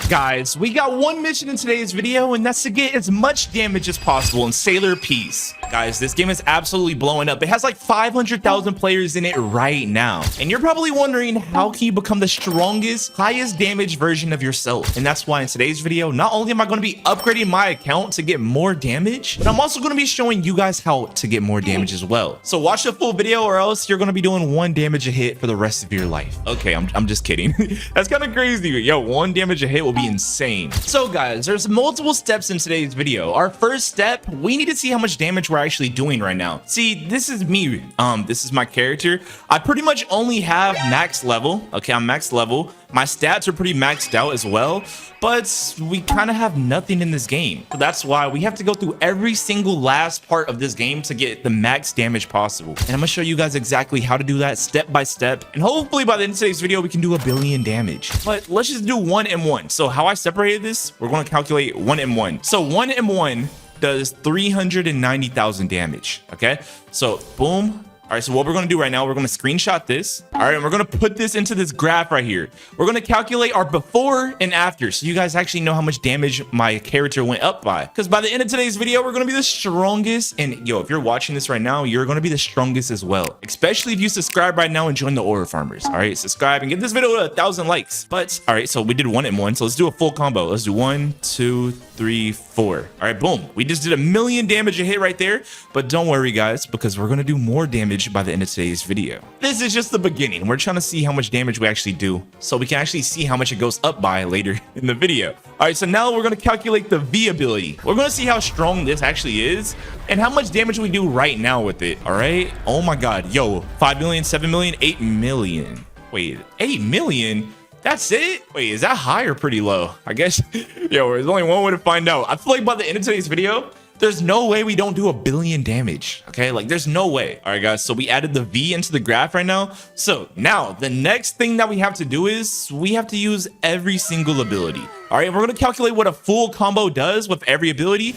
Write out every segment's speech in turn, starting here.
Guys, we got one mission in today's video, and that's to get as much damage as possible in Sailor Peace. Guys, this game is absolutely blowing up. It has like 500,000 players in it right now. And you're probably wondering, how can you become the strongest, highest damage version of yourself? And that's why in today's video, not only am I going to be upgrading my account to get more damage, but I'm also going to be showing you guys how to get more damage as well. So watch the full video or else you're going to be doing 1 damage a hit for the rest of your life. Okay, I'm just kidding. That's kind of crazy. Yo, 1 damage a hit will be insane. So guys, there's multiple steps in today's video. Our first step, we need to see how much damage we're actually doing right now. See, this is me. This is my character. I pretty much only have max level. Okay, I'm max level. My stats are pretty maxed out as well, but we kind of have nothing in this game. So that's why we have to go through every single last part of this game to get the max damage possible. And I'm gonna show you guys exactly how to do that step by step. And hopefully by the end of today's video, we can do 1 billion damage. But let's just do 1 M1. So how I separated this, we're gonna calculate 1 M1. So 1 M1 does 390,000 damage. Okay, so boom. All right, so what we're going to do right now, we're going to screenshot this. All right, and we're going to put this into this graph right here. We're going to calculate our before and after, so you guys actually know how much damage my character went up by. Because by the end of today's video, we're going to be the strongest. And yo, if you're watching this right now, you're going to be the strongest as well. Especially if you subscribe right now and join the Aura Farmers. All right, subscribe and get this video to 1,000 likes. But all right, so we did 1 M1. So let's do a full combo. Let's do 1, 2, 3, 4. All right, boom. We just did 1 million damage a hit right there. But don't worry, guys, because we're going to do more damage by the end of today's video. This is just the beginning. We're trying to see how much damage we actually do, so we can actually see how much it goes up by later in the video. All right, so now we're going to calculate the V ability. We're going to see how strong this actually is and how much damage we do right now with it. All right. Oh my God. Yo, 5 million, 7 million, 8 million. Wait, 8 million? That's it? Wait, is that high or pretty low? I guess, yo, there's only one way to find out. I feel like by the end of today's video, there's no way we don't do 1 billion damage. Okay, like there's no way. All right, guys, so we added the V into the graph right now. So now the next thing that we have to do is we have to use every single ability. All right, we're going to calculate what a full combo does with every ability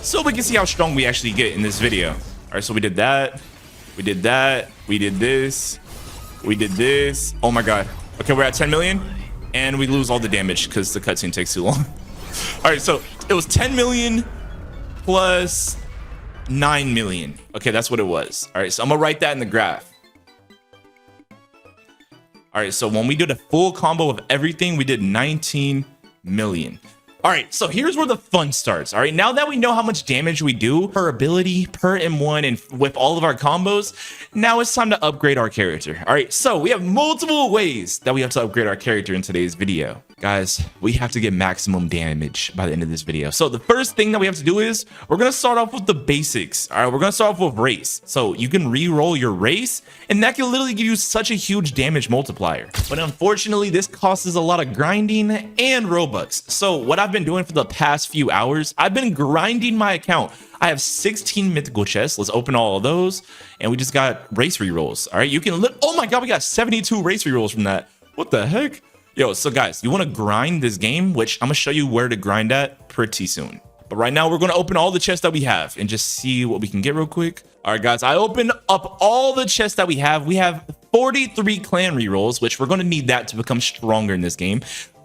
so we can see how strong we actually get in this video. All right, so we did that. We did that. We did this. We did this. Oh my God. Okay, we're at 10 million and we lose all the damage because the cutscene takes too long. All right, so it was 10 million plus 9 million. Okay, that's what it was. All right, so I'm gonna write that in the graph. All right, so when we did a full combo of everything, we did 19 million. All right, so here's where the fun starts. All right, now that we know how much damage we do per ability, per M1, and with all of our combos, now it's time to upgrade our character. All right, so we have multiple ways that we have to upgrade our character in today's video. Guys, we have to get maximum damage by the end of this video. So the first thing that we have to do is we're going to start off with the basics. All right, we're going to start off with race. So you can re-roll your race, and that can literally give you such a huge damage multiplier. But unfortunately, this costs us a lot of grinding and Robux. So what I've been doing for the past few hours, I've been grinding my account. I have 16 mythical chests. Let's open all of those. And we just got race re-rolls. All right, you can oh my God, we got 72 race re-rolls from that. What the heck? Yo, so guys, you want to grind this game, which I'm going to show you where to grind at pretty soon. But right now, we're going to open all the chests that we have and just see what we can get real quick. All right, guys, I opened up all the chests that we have. We have 43 clan rerolls, which we're going to need that to become stronger in this game.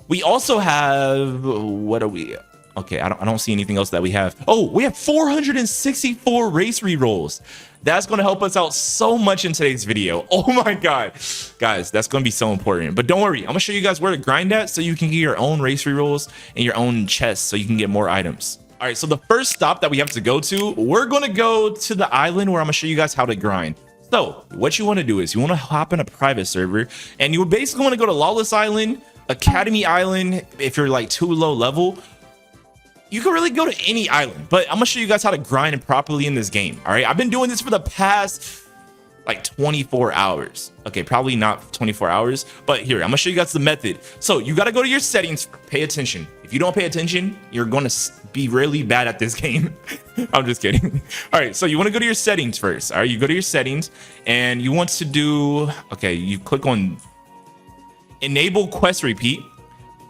We also have, what are we? Okay, I don't see anything else that we have. Oh, we have 464 race rerolls. That's going to help us out so much in today's video. Oh my God. Guys, that's going to be so important. But don't worry, I'm going to show you guys where to grind at so you can get your own race rerolls and your own chests so you can get more items. All right, so the first stop that we have to go to, we're going to go to the island where I'm going to show you guys how to grind. So what you want to do is you want to hop in a private server and you basically want to go to Lawless Island, Academy Island. If you're like too low level, you can really go to any island, but I'm gonna show you guys how to grind properly in this game. All right, I've been doing this for the past like 24 hours. Okay, probably not 24 hours, but here, I'm gonna show you guys the method. So you gotta go to your settings, pay attention. If you don't pay attention, you're gonna be really bad at this game. I'm just kidding. All right, so you wanna go to your settings first. All right, you go to your settings and you want to do, okay, you click on enable quest repeat,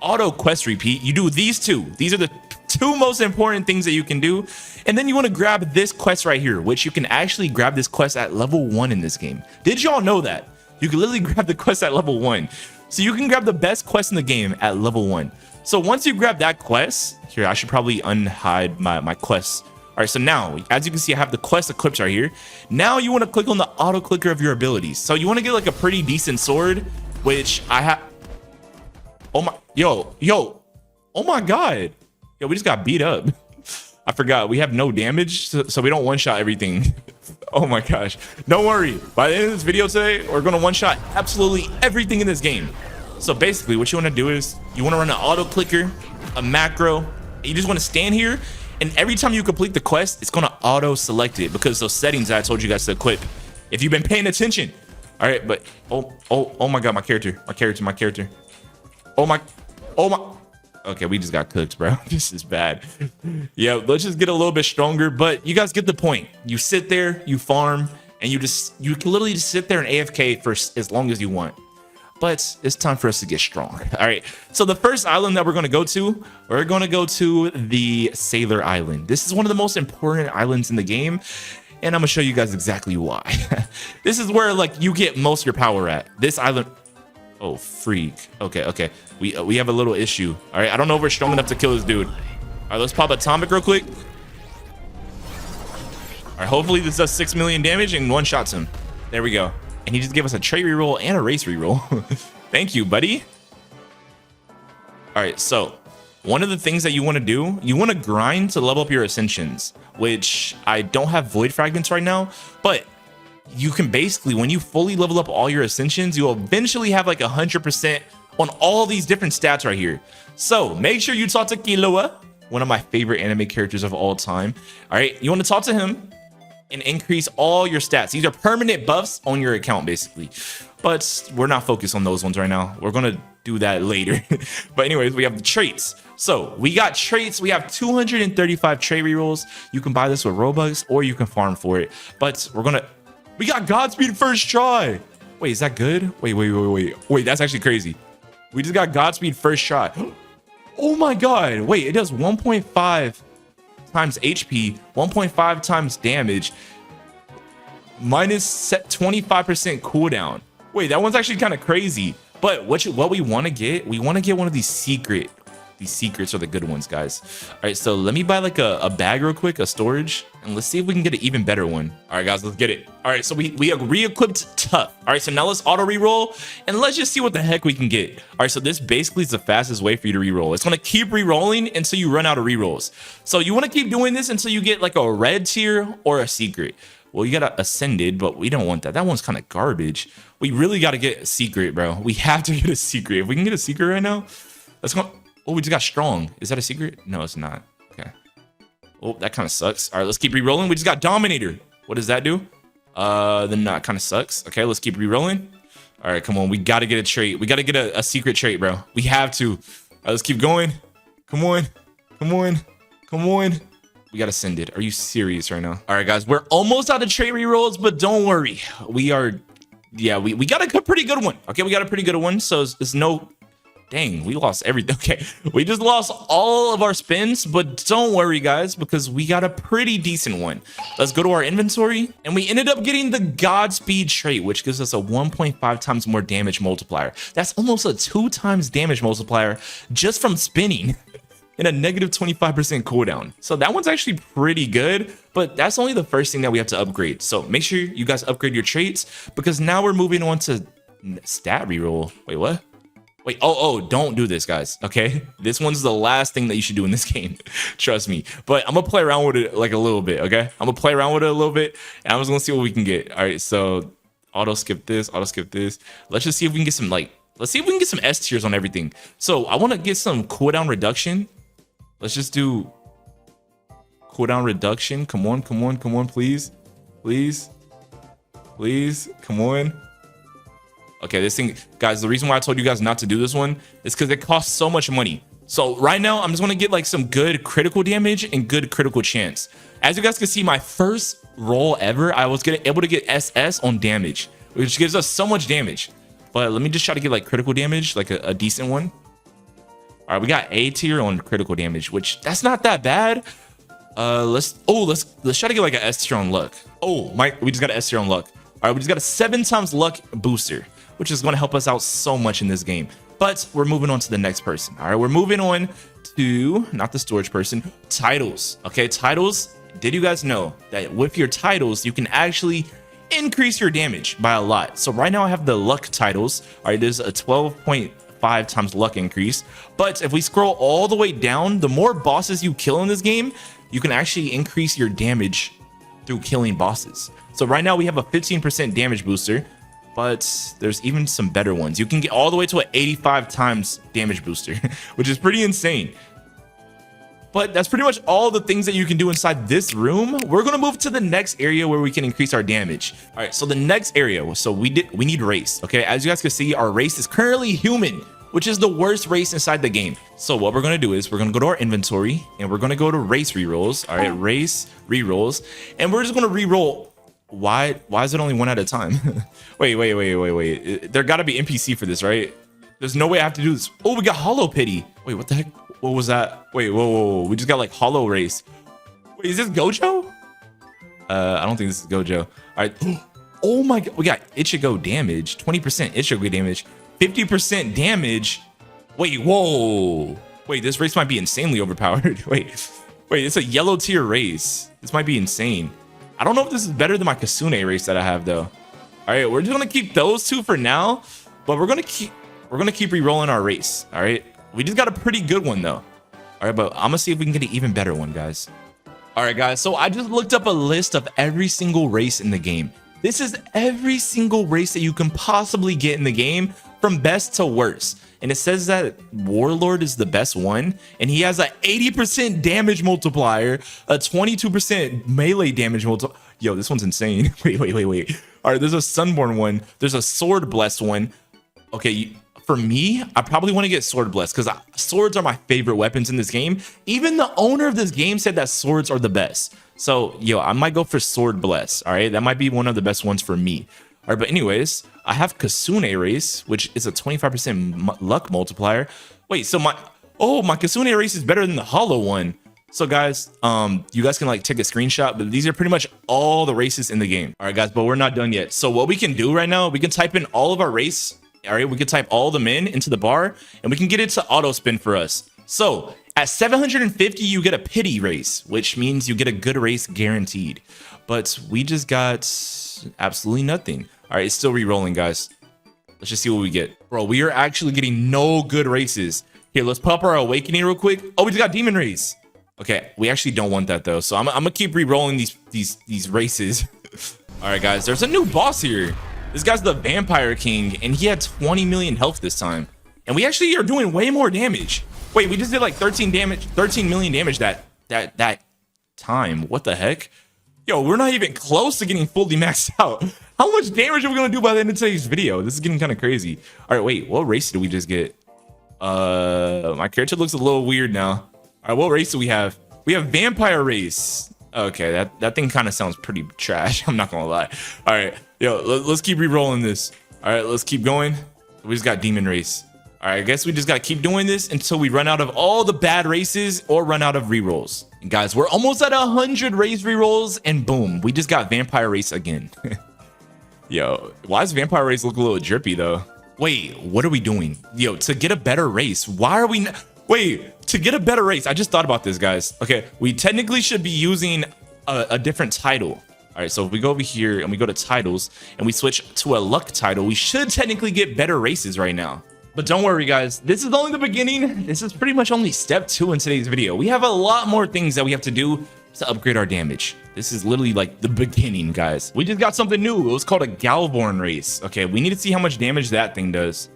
auto quest repeat. You do these two. These are the 2 most important things that you can do. And then you want to grab this quest right here, which you can actually grab this quest at level 1 in this game. Did y'all know that? You can literally grab the quest at level 1. So you can grab the best quest in the game at level 1. So once you grab that quest, here, I should probably unhide my quests. All right, so now, as you can see, I have the quest equipped right here. Now you want to click on the auto clicker of your abilities. So you want to get like a pretty decent sword, which I have. Oh my, yo, oh my God. Yo, we just got beat up. I forgot we have no damage, so we don't one-shot everything. Oh my gosh. Don't worry. By the end of this video today, we're going to one-shot absolutely everything in this game. So basically what you want to do is you want to run an auto clicker, a macro. You just want to stand here. And every time you complete the quest, it's going to auto select it because those settings that I told you guys to equip. If you've been paying attention. All right. But oh my God, my character. Oh my. Okay, we just got cooked, bro. This is bad. Yeah, let's just get a little bit stronger, but you guys get the point. You sit there, you farm, and you can literally just sit there and AFK for as long as you want. But it's time for us to get strong. All right, so the first island that we're going to go to the Sailor Island. This is one of the most important islands in the game, and I'm going to show you guys exactly why. This is where like you get most of your power at. This island. Oh, freak. Okay. We have a little issue. All right, I don't know if we're strong enough to kill this dude. All right, let's pop Atomic real quick. All right, hopefully this does 6 million damage and one shots him. There we go. And he just gave us a trait reroll and a race reroll. Thank you, buddy. All right, so one of the things that you want to do, you want to grind to level up your ascensions, which I don't have void fragments right now, but you can basically, when you fully level up all your ascensions, you'll eventually have like 100% on all these different stats right here. So make sure you talk to Killua, one of my favorite anime characters of all time. All right, you want to talk to him and increase all your stats. These are permanent buffs on your account, basically. But we're not focused on those ones right now. We're going to do that later. But anyways, we have the traits. So we got traits. We have 235 trait rerolls. You can buy this with Robux or you can farm for it. But we got Godspeed first try. Wait, is that good? Wait, that's actually crazy. We just got Godspeed first shot. Oh my God. Wait, it does 1.5 times HP, 1.5 times damage, minus 25% cooldown. Wait, that one's actually kind of crazy. But what we want to get, one of these secrets. These secrets are the good ones, guys. All right, so let me buy like a bag real quick, a storage, and let's see if we can get an even better one. All right, guys, let's get it. All right, so we have re-equipped tough. All right, so now let's auto reroll and let's just see what the heck we can get. All right, so this basically is the fastest way for you to reroll. It's gonna keep rerolling until you run out of rerolls. So you want to keep doing this until you get like a red tier or a secret. Well, you got ascended, but we don't want that. That one's kind of garbage. We really got to get a secret, bro. We have to get a secret. If we can get a secret right now, let's go. Oh, we just got strong. Is that a secret? No, it's not. Okay. Oh, that kind of sucks. All right, let's keep re-rolling. We just got Dominator. What does that do? Then that kind of sucks. Okay, let's keep re-rolling. All right, come on. We got to get a trait. We got to get a secret trait, bro. We have to. All right, let's keep going. Come on. We got ascended. Are you serious right now? All right, guys. We're almost out of trait re-rolls, but don't worry. We got a pretty good one. Okay, we got a pretty good one. So it's no... Dang, we lost everything. Okay, we just lost all of our spins, but don't worry, guys, because we got a pretty decent one. Let's go to our inventory, and we ended up getting the Godspeed trait, which gives us a 1.5 times more damage multiplier. That's almost a 2 times damage multiplier just from spinning and a negative 25% cooldown. So that one's actually pretty good, but that's only the first thing that we have to upgrade. So make sure you guys upgrade your traits because now we're moving on to stat reroll. Wait, what? Wait, don't do this, guys, okay? This one's the last thing that you should do in this game. Trust me. But I'm gonna play around with it like a little bit, okay? I'm gonna play around with it a little bit, and I'm just gonna see what we can get. All right, so auto skip this. Let's just see if we can get some, let's see if we can get some S tiers on everything. So I wanna get some cooldown reduction. Let's just do cooldown reduction. Come on, please. Come on. Okay, this thing, guys, the reason why I told you guys not to do this one is because it costs so much money. So right now, I'm just going to get like some good critical damage and good critical chance. As you guys can see, my first roll ever, I was able to get SS on damage, which gives us so much damage. But let me just try to get like critical damage, like a decent one. All right, we got A tier on critical damage, which that's not that bad. Let's try to get like an S tier on luck. We just got an S tier on luck. All right, we just got a 7 times luck booster, which is going to help us out so much in this game. But we're moving on to the next person. All right, we're moving on to not the storage person, titles. Okay, titles. Did you guys know that with your titles, you can actually increase your damage by a lot? So right now I have the luck titles. All right, there's a 12.5 times luck increase. But if we scroll all the way down, the more bosses you kill in this game, you can actually increase your damage through killing bosses. So right now we have a 15% damage booster, but there's even some better ones. You can get all the way to an 85 times damage booster, which is pretty insane. But that's pretty much all the things that you can do inside this room. We're gonna move to the next area where we can increase our damage. All right, so the next area, so we need race. Okay, as you guys can see, our race is currently human, which is the worst race inside the game. So what we're gonna do is we're gonna go to our inventory and we're gonna go to race rerolls. All right, race rerolls, and we're just gonna reroll. Why is it only one at a time? wait. There gotta be NPC for this, right? There's no way I have to do this. Oh, we got hollow pity. Wait, what the heck? What was that? Wait, whoa. We just got like hollow race. Wait, is this Gojo? I don't think this is Gojo. All right. Oh my God, we got Ichigo damage, 20% Ichigo damage, 50% damage. Wait, whoa. Wait, this race might be insanely overpowered. Wait, it's a yellow tier race. This might be insane. I don't know if this is better than my Kasune race that I have though. All right, we're just gonna keep those two for now, but we're gonna keep re-rolling our race. All right, we just got a pretty good one though. All right, but I'm gonna see if we can get an even better one, guys. All right, guys, so I just looked up a list of every single race in the game. This is every single race that you can possibly get in the game, from best to worst. And it says that Warlord is the best one, and he has a 80% damage multiplier, a 22% melee damage multiplier. Yo, this one's insane. Wait. All right, there's a Sunborn one. There's a Sword Blessed one. Okay, for me, I probably want to get Sword Blessed because swords are my favorite weapons in this game. Even the owner of this game said that swords are the best. So, yo, I might go for Sword Blessed. All right, that might be one of the best ones for me. All right, but anyways, I have Kasune race, which is a 25% luck multiplier. Wait, so my Kasune race is better than the hollow one. So guys, you guys can like take a screenshot, but these are pretty much all the races in the game. All right, guys, but we're not done yet. So what we can do right now, we can type in all of our race. All right, we can type all the men into the bar, and we can get it to auto spin for us. So at 750, you get a pity race, which means you get a good race guaranteed. But we just got absolutely nothing. All right, it's still re-rolling, guys. Let's just see what we get. Bro, we are actually getting no good races. Here, let's pop our awakening real quick. Oh, we just got demon race. Okay, we actually don't want that though. So I'm gonna keep re-rolling these races. All right, guys, there's a new boss here. This guy's the Vampire King, and he had 20 million health this time. And we actually are doing way more damage. Wait, we just did like 13 million damage that time. What the heck? Yo, we're not even close to getting fully maxed out. How much damage are we gonna do by the end of today's video? This is getting kind of crazy. All right, wait, what race did we just get? My character looks a little weird now. All right, what race do we have? We have Vampire race. Okay, that thing kind of sounds pretty trash. I'm not gonna lie. All right, yo, let's keep re-rolling this. All right, let's keep going. We just got Demon race. All right, I guess we just gotta keep doing this until we run out of all the bad races or run out of re-rolls. And guys, we're almost at 100 race re-rolls, and boom, we just got Vampire race again. Yo, why does Vampire race look a little drippy though? Wait, what are we doing? Yo, to get a better race, why are we not? Wait, to get a better race, I just thought about this, guys. Okay, we technically should be using a different title. All right, so if we go over here and we go to titles and we switch to a luck title, we should technically get better races right now. But don't worry, guys, this is only the beginning. This is pretty much only step 2 in today's video. We have a lot more things that we have to do to upgrade our damage. This is literally like the beginning, guys. We just got something new. It was called a Galvorn race. Okay, we need to see how much damage that thing does.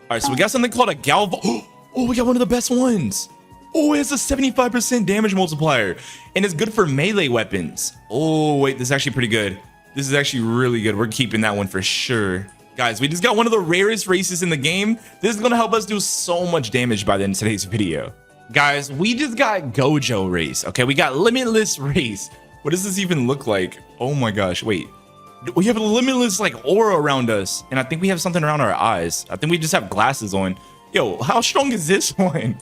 All right, so we got something called a Galvorn. Oh, we got one of the best ones. Oh, it has a 75% damage multiplier, and it's good for melee weapons. Oh, wait, this is actually pretty good. This is actually really good. We're keeping that one for sure. Guys, we just got one of the rarest races in the game. This is gonna help us do so much damage by the end of today's video. Guys, we just got Gojo race. Okay, we got limitless race. What does this even look like? Oh my gosh, wait. We have a limitless like aura around us, and I think we have something around our eyes. I think we just have glasses on. Yo, how strong is this one?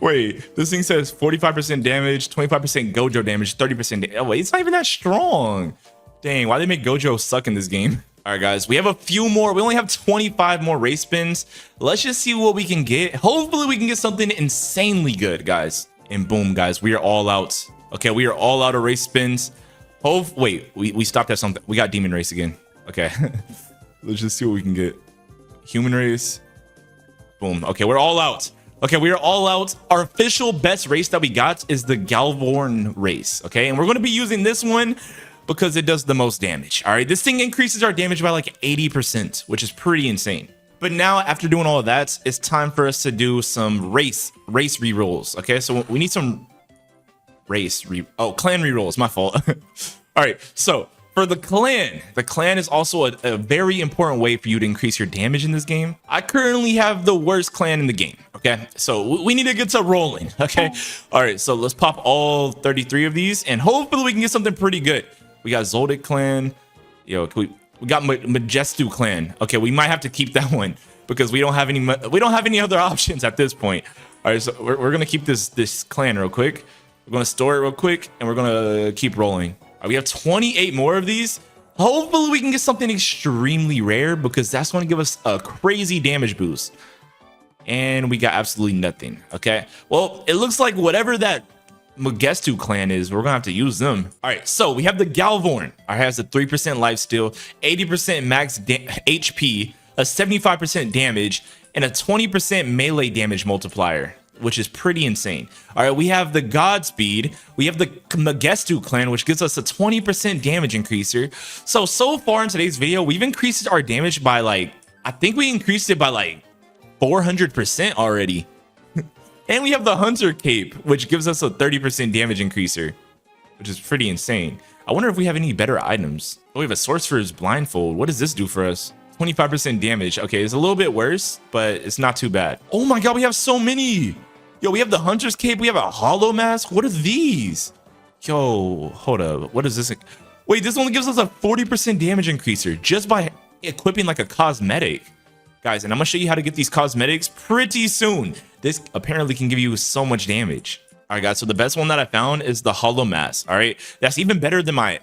Wait, this thing says 45% damage, 25% Gojo damage, 30% damage. Oh, wait, it's not even that strong. Dang, why they make Gojo suck in this game? All right, guys, we have a few more. We only have 25 more race spins. Let's just see what we can get. Hopefully we can get something insanely good, guys. And boom, guys, we are all out. Okay, we are all out of race spins. Wait, we stopped at something. We got demon race again. Okay, let's just see what we can get. Human race. Boom. Okay, we're all out. Okay, we are all out. Our official best race that we got is the Galvorn race. Okay, and we're going to be using this one because it does the most damage. All right, this thing increases our damage by like 80%, which is pretty insane. But now, after doing all of that, it's time for us to do some race rerolls. Okay, so we need some clan rerolls. My fault. All right, so for the clan is also a very important way for you to increase your damage in this game. I currently have the worst clan in the game. Okay, so we need to get to rolling. Okay, all right, so let's pop all 33 of these, and hopefully we can get something pretty good. We got Zoldyck clan. Yo, we got Majestu clan. Okay, we might have to keep that one because we don't have any other options at this point. All right, so we're gonna keep this clan real quick. We're gonna store it real quick, and we're gonna keep rolling. All right, we have 28 more of these. Hopefully we can get something extremely rare because that's gonna give us a crazy damage boost. And we got absolutely nothing. Okay, well, it looks like whatever that Magestu clan is, we're gonna have to use them. All right, so we have the Galvorn. It has a 3% lifesteal, 80% max HP, a 75% damage, and a 20% melee damage multiplier, which is pretty insane. All right, we have the Godspeed. We have the Magestu clan, which gives us a 20% damage increaser. So far in today's video, we've increased our damage by like, I think we increased it by like 400% already. And we have the Hunter Cape, which gives us a 30% damage increaser, which is pretty insane. I wonder if we have any better items. Oh, we have a Sorcerer's Blindfold. What does this do for us? 25% damage. Okay, it's a little bit worse, but it's not too bad. Oh my god, we have so many. Yo, we have the Hunter's Cape. We have a Hollow Mask. What are these? Yo, hold up. What is this? Wait, this only gives us a 40% damage increaser just by equipping like a cosmetic. Guys, and I'm gonna show you how to get these cosmetics pretty soon. This apparently can give you so much damage. All right, guys, so the best one that I found is the Hollow Mask. All right, that's even better than my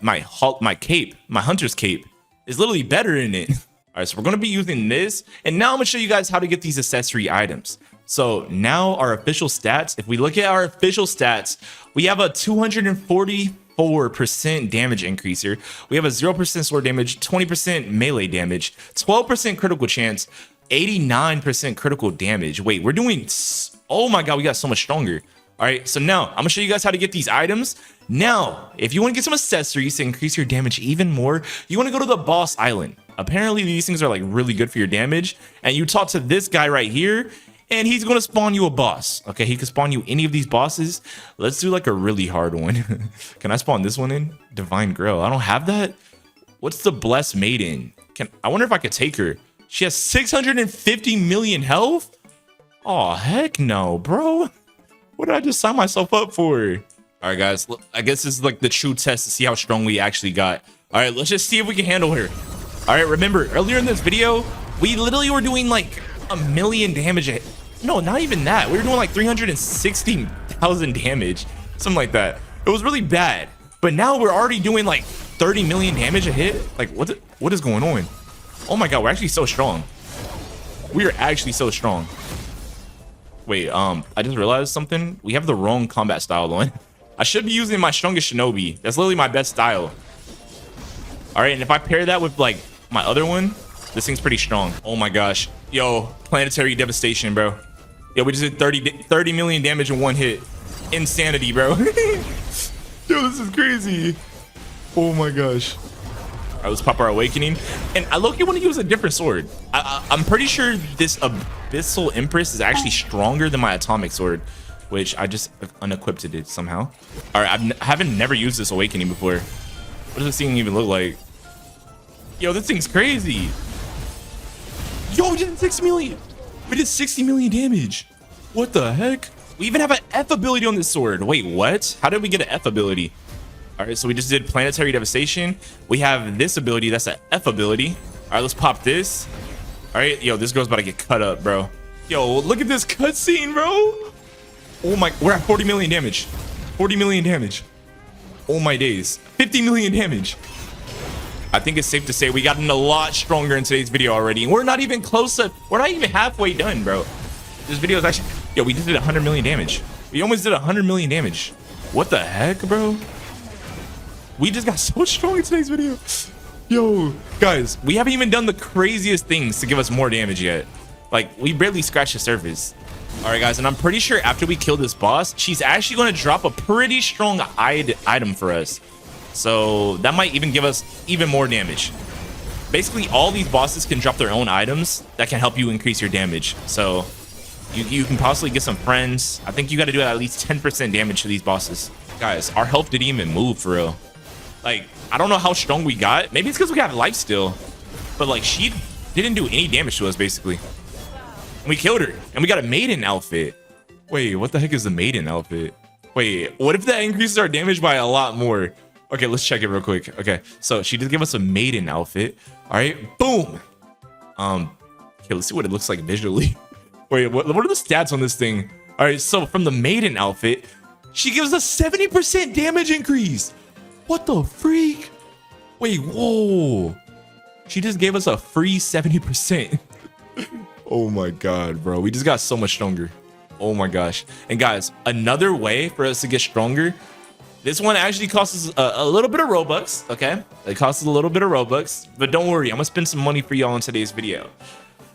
cape. My Hunter's Cape is literally better in it. All right, so we're gonna be using this, and now I'm gonna show you guys how to get these accessory items. So now our official stats, if we look at our official stats, we have a 244% damage increaser. We have a 0% sword damage, 20% melee damage, 12% critical chance, 89% critical damage. Wait, we're doing, oh my god, we got so much stronger. All right, so now I'm gonna show you guys how to get these items. Now, if you want to get some accessories to increase your damage even more, you want to go to the boss island. Apparently these things are like really good for your damage, and you talk to this guy right here, and he's going to spawn you a boss. Okay, he can spawn you any of these bosses. Let's do like a really hard one. Can I spawn this one in? Divine Grill. I don't have that. What's the Blessed Maiden? I wonder if I could take her. She has 650 million health? Oh, heck no, bro. What did I just sign myself up for? All right, guys. Look, I guess this is like the true test to see how strong we actually got. All right, let's just see if we can handle her. All right, remember, earlier in this video, we literally were doing like a million damage. No, not even that. We were doing like 360,000 damage. Something like that. It was really bad. But now we're already doing like 30 million damage a hit. Like, what is going on? Oh my god, we're actually so strong. We are actually so strong. Wait, I just realized something. We have the wrong combat style on. I should be using my strongest shinobi. That's literally my best style. All right, and if I pair that with like my other one, this thing's pretty strong. Oh my gosh. Yo, planetary devastation, bro. Yo, we just did 30 million damage in one hit. Insanity, bro. Yo, this is crazy. Oh my gosh. All right, let's pop our awakening. And I low-key want to use a different sword. I'm pretty sure this Abyssal Empress is actually stronger than my atomic sword, which I just unequipped it somehow. All right, I haven't never used this awakening before. What does this thing even look like? Yo, this thing's crazy. Yo, we did 6 million. We did 60 million damage. What the heck? We even have an F ability on this sword. Wait, what? How did we get an F ability? All right, so we just did planetary devastation. We have this ability. That's an F ability. All right, let's pop this. All right, yo, this girl's about to get cut up, bro. Yo, look at this cutscene, bro. Oh my, we're at 40 million damage. 40 million damage. Oh my days. 50 million damage. I think it's safe to say we gotten a lot stronger in today's video already. We're not even close to, we're not even halfway done, bro. This video is actually, yo, we just did 100 million damage. We almost did 100 million damage. What the heck, bro? We just got so strong in today's video. Yo, guys, we haven't even done the craziest things to give us more damage yet. Like, we barely scratched the surface. All right, guys, and I'm pretty sure after we kill this boss, she's actually going to drop a pretty strong item for us. So that might even give us even more damage. Basically, all these bosses can drop their own items that can help you increase your damage. So you can possibly get some friends. I think you got to do at least 10% damage to these bosses. Guys, our health didn't even move for real. Like, I don't know how strong we got. Maybe it's because we got life still. But, like, she didn't do any damage to us, basically. And we killed her. And we got a maiden outfit. Wait, what the heck is the maiden outfit? Wait, what if that increases our damage by a lot more? Okay, let's check it real quick. Okay, so she did give us a maiden outfit. All right, boom. Okay, let's see what it looks like visually. Wait, what are the stats on this thing? All right, so from the maiden outfit, she gives us 70% damage increase. What the freak? Wait, whoa. She just gave us a free 70%. Oh my God, bro. We just got so much stronger. Oh my gosh. And guys, another way for us to get stronger, this one actually costs us a little bit of Robux, okay? It costs us a little bit of Robux, but don't worry, I'm gonna spend some money for y'all in today's video.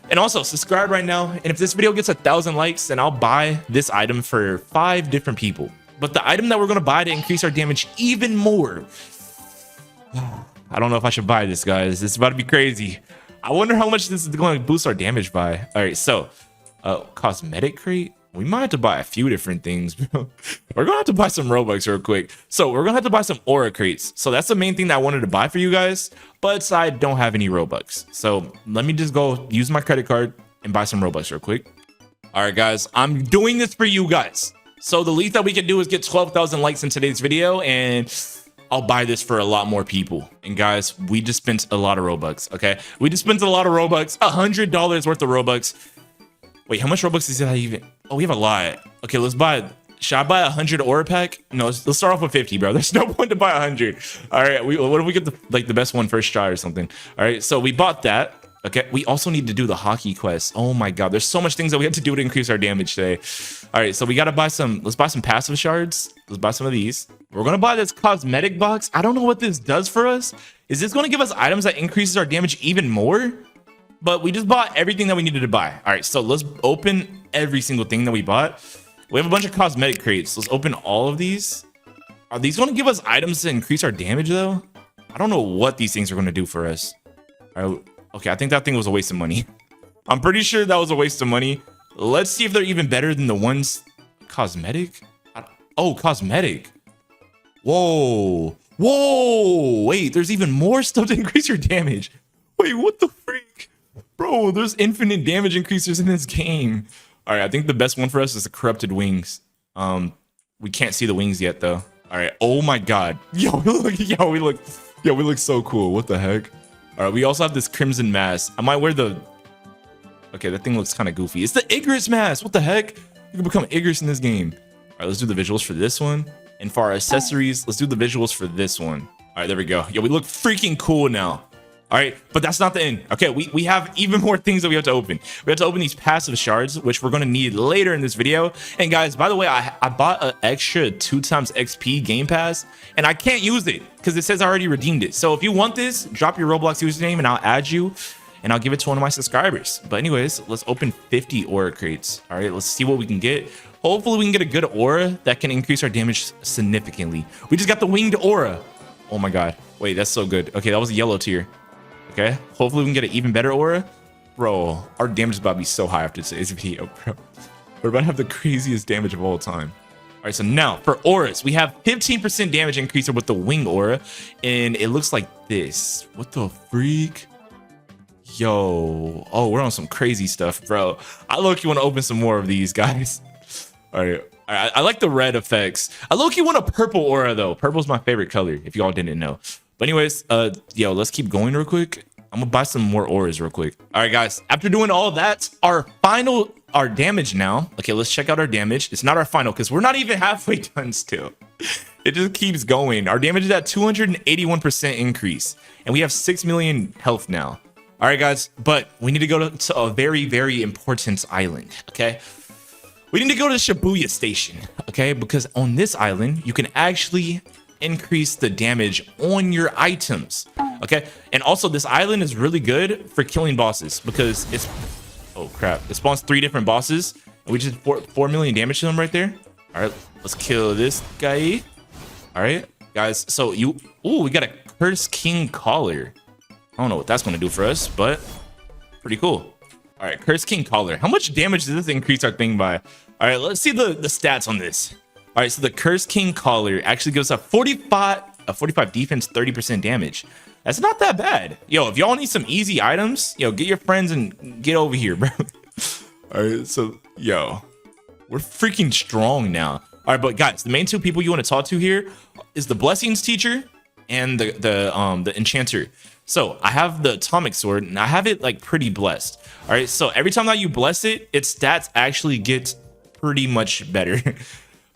And also, subscribe right now, and if this video gets 1,000 likes, then I'll buy this item for 5 different people. But the item that we're gonna buy to increase our damage even more, I don't know if I should buy this, guys. It's about to be crazy. I wonder how much this is going to boost our damage by. All right, so cosmetic crate. We might have to buy a few different things, bro. We're gonna have to buy some Robux real quick. So we're gonna have to buy some aura crates. So that's the main thing that I wanted to buy for you guys, but I don't have any Robux. So let me just go use my credit card and buy some Robux real quick. All right, guys, I'm doing this for you guys. So the least that we can do is get 12,000 likes in today's video, and I'll buy this for a lot more people. And guys, we just spent a lot of Robux, okay? We just spent a lot of Robux, $100 worth of Robux. Wait, how much Robux is that even? Oh, we have a lot. Okay, let's buy, should I buy 100 aura pack? No, let's start off with 50, bro. There's no point to buy 100. All right, what if we get the best one first try or something? All right, so we bought that. Okay, we also need to do the hockey quest. Oh my God, there's so much things that we have to do to increase our damage today. All right, so we gotta buy some, let's buy some passive shards. Let's buy some of these. We're gonna buy this cosmetic box. I don't know what this does for us. Is this gonna give us items that increases our damage even more? But we just bought everything that we needed to buy. All right, so let's open every single thing that we bought. We have a bunch of cosmetic crates. Let's open all of these. Are these gonna give us items to increase our damage though? I don't know what these things are gonna do for us. All right, okay, I think that thing was a waste of money. I'm pretty sure that was a waste of money. Let's see if they're even better than the ones. Cosmetic? Oh, cosmetic. Whoa. Whoa. Wait, there's even more stuff to increase your damage. Wait, what the freak? Bro, there's infinite damage increasers in this game. All right, I think the best one for us is the corrupted wings. We can't see the wings yet though. All right. Oh my God. Yo, we look so cool. What the heck? All right, we also have this crimson mask. I might wear the... Okay, that thing looks kind of goofy. It's the Icarus mask. What the heck? You can become Icarus in this game. All right, let's do the visuals for this one. And for our accessories, let's do the visuals for this one. All right, there we go. Yo, we look freaking cool now. All right, but that's not the end. Okay, we have even more things that we have to open. We have to open these passive shards, which we're going to need later in this video. And guys, by the way, I bought an extra 2x XP game pass, and I can't use it because it says I already redeemed it. So if you want this, drop your Roblox username and I'll add you, and I'll give it to one of my subscribers. But anyways, let's open 50 aura crates. All right, let's see what we can get. Hopefully we can get a good aura that can increase our damage significantly. We just got the winged aura. Oh my God. Wait, that's so good. Okay, that was a yellow tier. Okay, hopefully we can get an even better aura. Bro, our damage is about to be so high after today's video, bro. We're about to have the craziest damage of all time. All right, so now for auras, we have 15% damage increaser with the wing aura, and it looks like this. What the freak? Yo, oh, we're on some crazy stuff, bro. I low-key want to open some more of these, guys. All right, I like the red effects. I low-key want a purple aura, though. Purple's my favorite color, if y'all didn't know. But anyways, yo, let's keep going real quick. I'm gonna buy some more auras real quick. All right, guys, after doing all that, our damage now. Okay, let's check out our damage. It's not our final because we're not even halfway done still. It just keeps going. Our damage is at 281% increase, and we have 6 million health now. All right, guys, but we need to go to a very, very important island, okay? We need to go to Shibuya Station, okay? Because on this island, you can actually increase the damage on your items, okay? And also, this island is really good for killing bosses because it's... Oh, crap. It spawns 3 different bosses, and we just 4 million damage to them right there. All right, let's kill this guy. All right, guys, so we got a Curse King Collar. I don't know what that's going to do for us, but pretty cool. All right, Curse King Collar. How much damage does this increase our thing by? All right, let's see the stats on this. All right, so the Curse King Collar actually gives us a 45 defense, 30% damage. That's not that bad. Yo, if y'all need some easy items, yo, get your friends and get over here, bro. All right, so, yo, we're freaking strong now. All right, but guys, the main 2 people you want to talk to here is the Blessings Teacher and the Enchanter. So I have the Atomic Sword, and I have it like pretty blessed. All right, so every time that you bless it, its stats actually get pretty much better.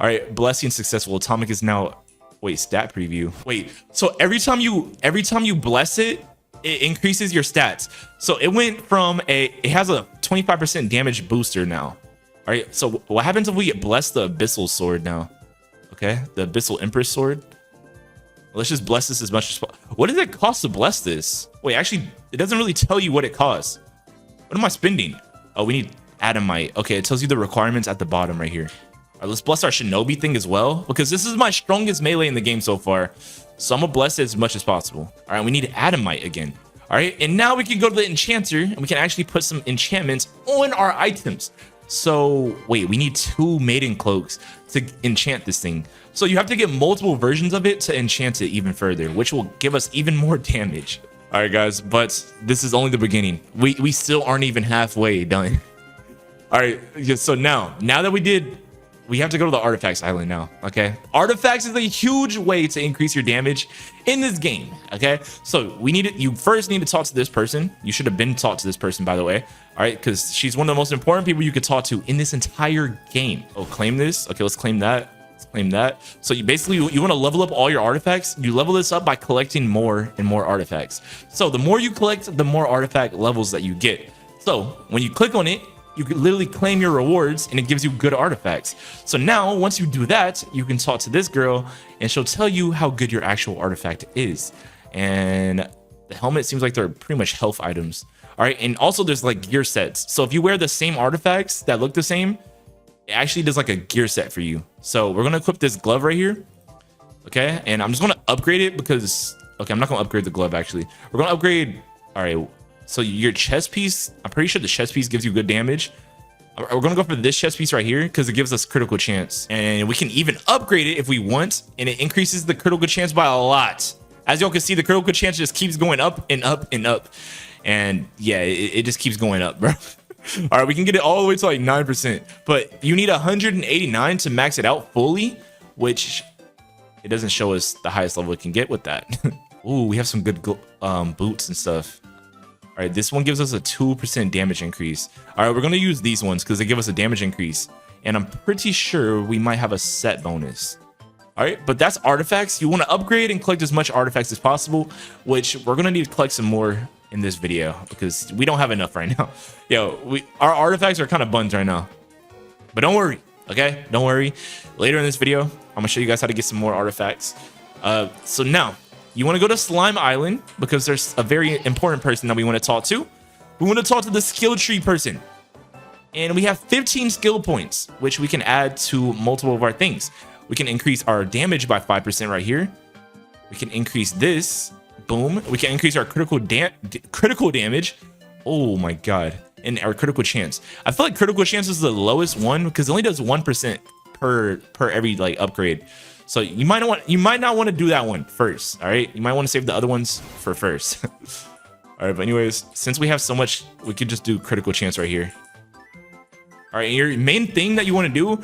All right, blessing successful. Atomic is now, wait, stat preview. Wait, so every time you bless it, it increases your stats. So it went from it has a 25% damage booster now. All right, so what happens if we bless the Abyssal Sword now? Okay, the Abyssal Empress Sword. Let's just bless this as much as possible. What does it cost to bless this? Wait, actually, it doesn't really tell you what it costs. What am I spending? Oh, we need Adamite. Okay, it tells you the requirements at the bottom right here. All right, let's bless our Shinobi thing as well, because this is my strongest melee in the game so far. So I'm gonna bless it as much as possible. All right, we need Adamite again. All right, and now we can go to the Enchanter, and we can actually put some enchantments on our items. So wait, we need 2 maiden cloaks to enchant this thing. So you have to get multiple versions of it to enchant it even further, which will give us even more damage. All right, guys, but this is only the beginning. We still aren't even halfway done. All right, so now that we have to go to the Artifacts Island now, okay? Artifacts is a huge way to increase your damage in this game, okay? So you first need to talk to this person. You should have been taught to this person, by the way, all right? Because she's one of the most important people you could talk to in this entire game. Oh, claim this. Okay, let's claim that. Claim that. So you basically want to level up all your artifacts. You level this up by collecting more and more artifacts. So the more you collect, the more artifact levels that you get. So when you click on it, you can literally claim your rewards and it gives you good artifacts. So now once you do that, you can talk to this girl and she'll tell you how good your actual artifact is. And the helmet seems like they're pretty much health items. All right, and also there's like gear sets. So if you wear the same artifacts that look the same, it actually does like a gear set for you. So we're gonna equip this glove right here, okay? And I'm just gonna upgrade it because, okay, I'm not gonna upgrade the glove actually. We're gonna upgrade, all right, so your chest piece, I'm pretty sure the chest piece gives you good damage. We're gonna go for this chest piece right here because it gives us critical chance. And we can even upgrade it if we want, and it increases the critical chance by a lot. As y'all can see, the critical chance just keeps going up and up and up. And yeah, it just keeps going up, bro. All right, we can get it all the way to like 9%, but you need 189 to max it out fully, which it doesn't show us the highest level it can get with that. Ooh, we have some good boots and stuff. All right, this one gives us a 2% damage increase. All right, we're gonna use these ones because they give us a damage increase, and I'm pretty sure we might have a set bonus. All right, but that's artifacts. You want to upgrade and collect as much artifacts as possible, which we're gonna need to collect some more in this video because we don't have enough right now. Yo, our artifacts are kind of buns right now, but don't worry, okay? Don't worry. Later in this video, I'm gonna show you guys how to get some more artifacts. So now you want to go to Slime Island because there's a very important person that we want to talk to. We want to talk to the skill tree person, and we have 15 skill points, which we can add to multiple of our things. We can increase our damage by 5% right here. We can increase this. Boom. We can increase our critical damage. Oh my god. And our critical chance. I feel like critical chance is the lowest one because it only does 1% per every like upgrade. So you might not want to do that one first. All right, you might want to save the other ones for first. All right, but anyways, since we have so much, we could just do critical chance right here. All right, and your main thing that you want to do,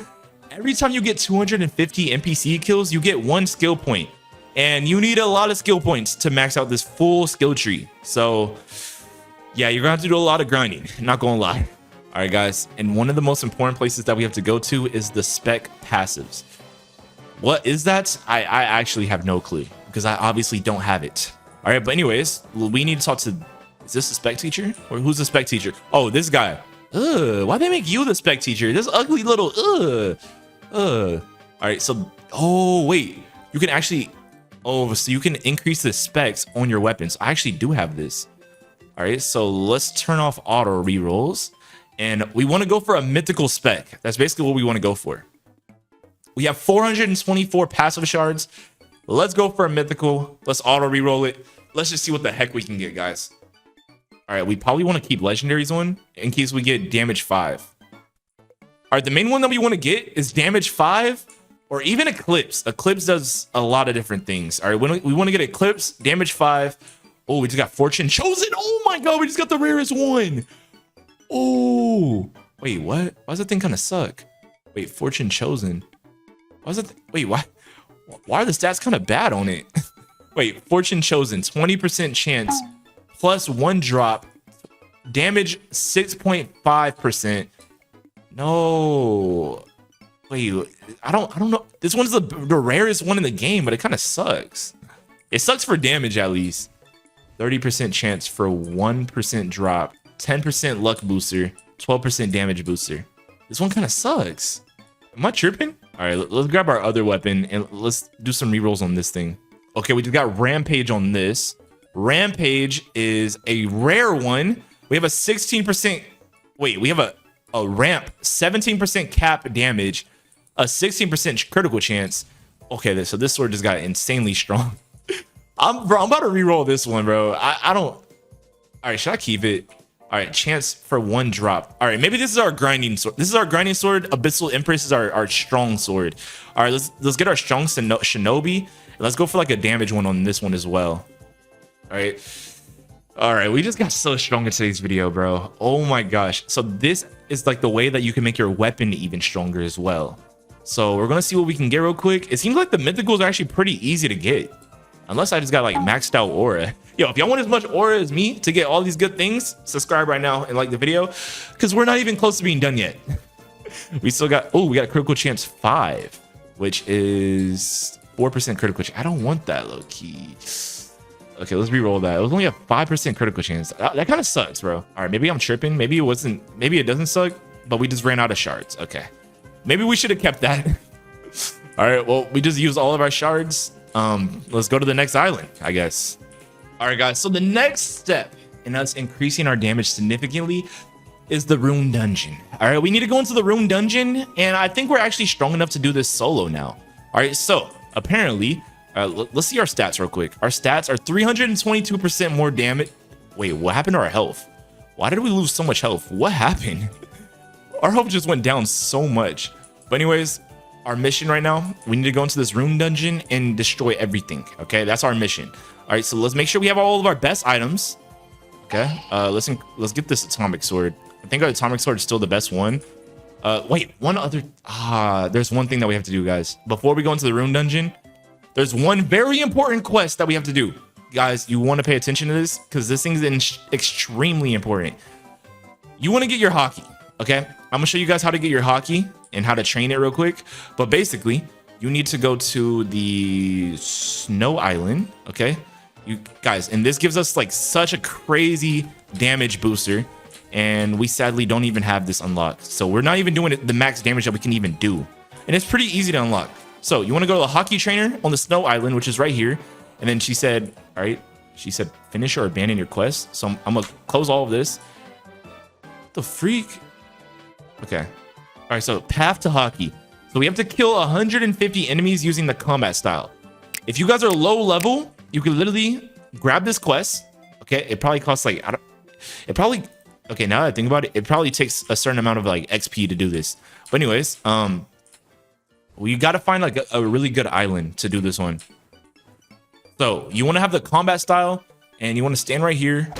every time you get 250 NPC kills, you get 1 skill point. And you need a lot of skill points to max out this full skill tree. So yeah, you're gonna have to do a lot of grinding, not gonna lie. All right, guys, and one of the most important places that we have to go to is the spec passives. What is that? I actually have no clue because I obviously don't have it. All right, but anyways, we need to talk to, is this a spec teacher? Or who's the spec teacher? Oh, this guy. Why they make you the spec teacher? This ugly little, All right, so, oh, wait. You can actually, oh, so you can increase the specs on your weapons. I actually do have this. All right, so let's turn off auto rerolls. And we want to go for a mythical spec. That's basically what we want to go for. We have 424 passive shards. Let's go for a mythical. Let's auto reroll it. Let's just see what the heck we can get, guys. All right, we probably want to keep legendaries on in case we get damage 5. All right, the main one that we want to get is damage 5 or even Eclipse. Eclipse does a lot of different things. All right, we want to get Eclipse, damage 5. Oh, we just got Fortune Chosen. Oh my God, we just got the rarest one. Oh, wait, what? Why does that thing kind of suck? Wait, Fortune Chosen. Why is it? Wait, why are the stats kind of bad on it? Wait, Fortune Chosen, 20% chance, plus 1 drop, damage 6.5%. No, wait, I don't know. This one's the rarest one in the game, but it kind of sucks. It sucks for damage at least. 30% chance for 1% drop, 10% luck booster, 12% damage booster. This one kind of sucks. Am I tripping? All right, let's grab our other weapon and let's do some rerolls on this thing. Okay, we just got Rampage on this. Rampage is a rare one. We have a 16%, wait, we have a ramp, 17% cap damage, a 16% critical chance. Okay, so this sword just got insanely strong. I'm about to reroll this one, bro. I don't, all right, should I keep it? All right, chance for 1 drop. All right, maybe this is our grinding sword. This is our grinding sword. Abyssal Empress is our strong sword. All right, let's get our strong shinobi. And let's go for like a damage one on this one as well. All right, we just got so strong in today's video, bro. Oh my gosh. So this is like the way that you can make your weapon even stronger as well. So we're gonna see what we can get real quick. It seems like the mythicals are actually pretty easy to get. Unless I just got like maxed out aura. Yo, if y'all want as much aura as me to get all these good things, subscribe right now and like the video, because we're not even close to being done yet. We still got, oh, we got critical chance 5, which is 4% critical chance. I don't want that low key. Okay, let's re-roll that. It was only a 5% critical chance. That kind of sucks, bro. All right, maybe I'm tripping. Maybe it wasn't, maybe it doesn't suck, but we just ran out of shards. Okay. Maybe we should have kept that. All right, well, we just used all of our shards. Let's go to the next island, I guess. All right, guys, so the next step in us increasing our damage significantly is the rune dungeon. All right, we need to go into the rune dungeon, and I think we're actually strong enough to do this solo now. All right, so apparently, let's see our stats real quick. Our stats are 322% more damage. Wait, what happened to our health? Why did we lose so much health? What happened? Our health just went down so much. But anyways, our mission right now, we need to go into this rune dungeon and destroy everything. Okay, that's our mission. All right, so let's make sure we have all of our best items. Okay, let's get this atomic sword. I think our atomic sword is still the best one. Wait, one other, there's one thing that we have to do, guys. Before we go into the rune dungeon, there's one very important quest that we have to do. Guys, you want to pay attention to this because this thing is extremely important. You want to get your hockey, okay? I'm gonna show you guys how to get your hockey and how to train it real quick. But basically, you need to go to the snow island, okay? You guys, and this gives us like such a crazy damage booster, and we sadly don't even have this unlocked. So we're not even doing the max damage that we can even do. And it's pretty easy to unlock. So you want to go to the hockey trainer on the snow island, which is right here. And then she said, all right, she said, finish or abandon your quest. So I'm gonna close all of this. What the freak? Okay. All right, so path to hockey. So we have to kill 150 enemies using the combat style. If you guys are low level, you can literally grab this quest. Okay, it probably costs like, okay, now that I think about it, it probably takes a certain amount of like XP to do this. But anyways, well, you got to find like a really good island to do this one. So you want to have the combat style, and you want to stand right here,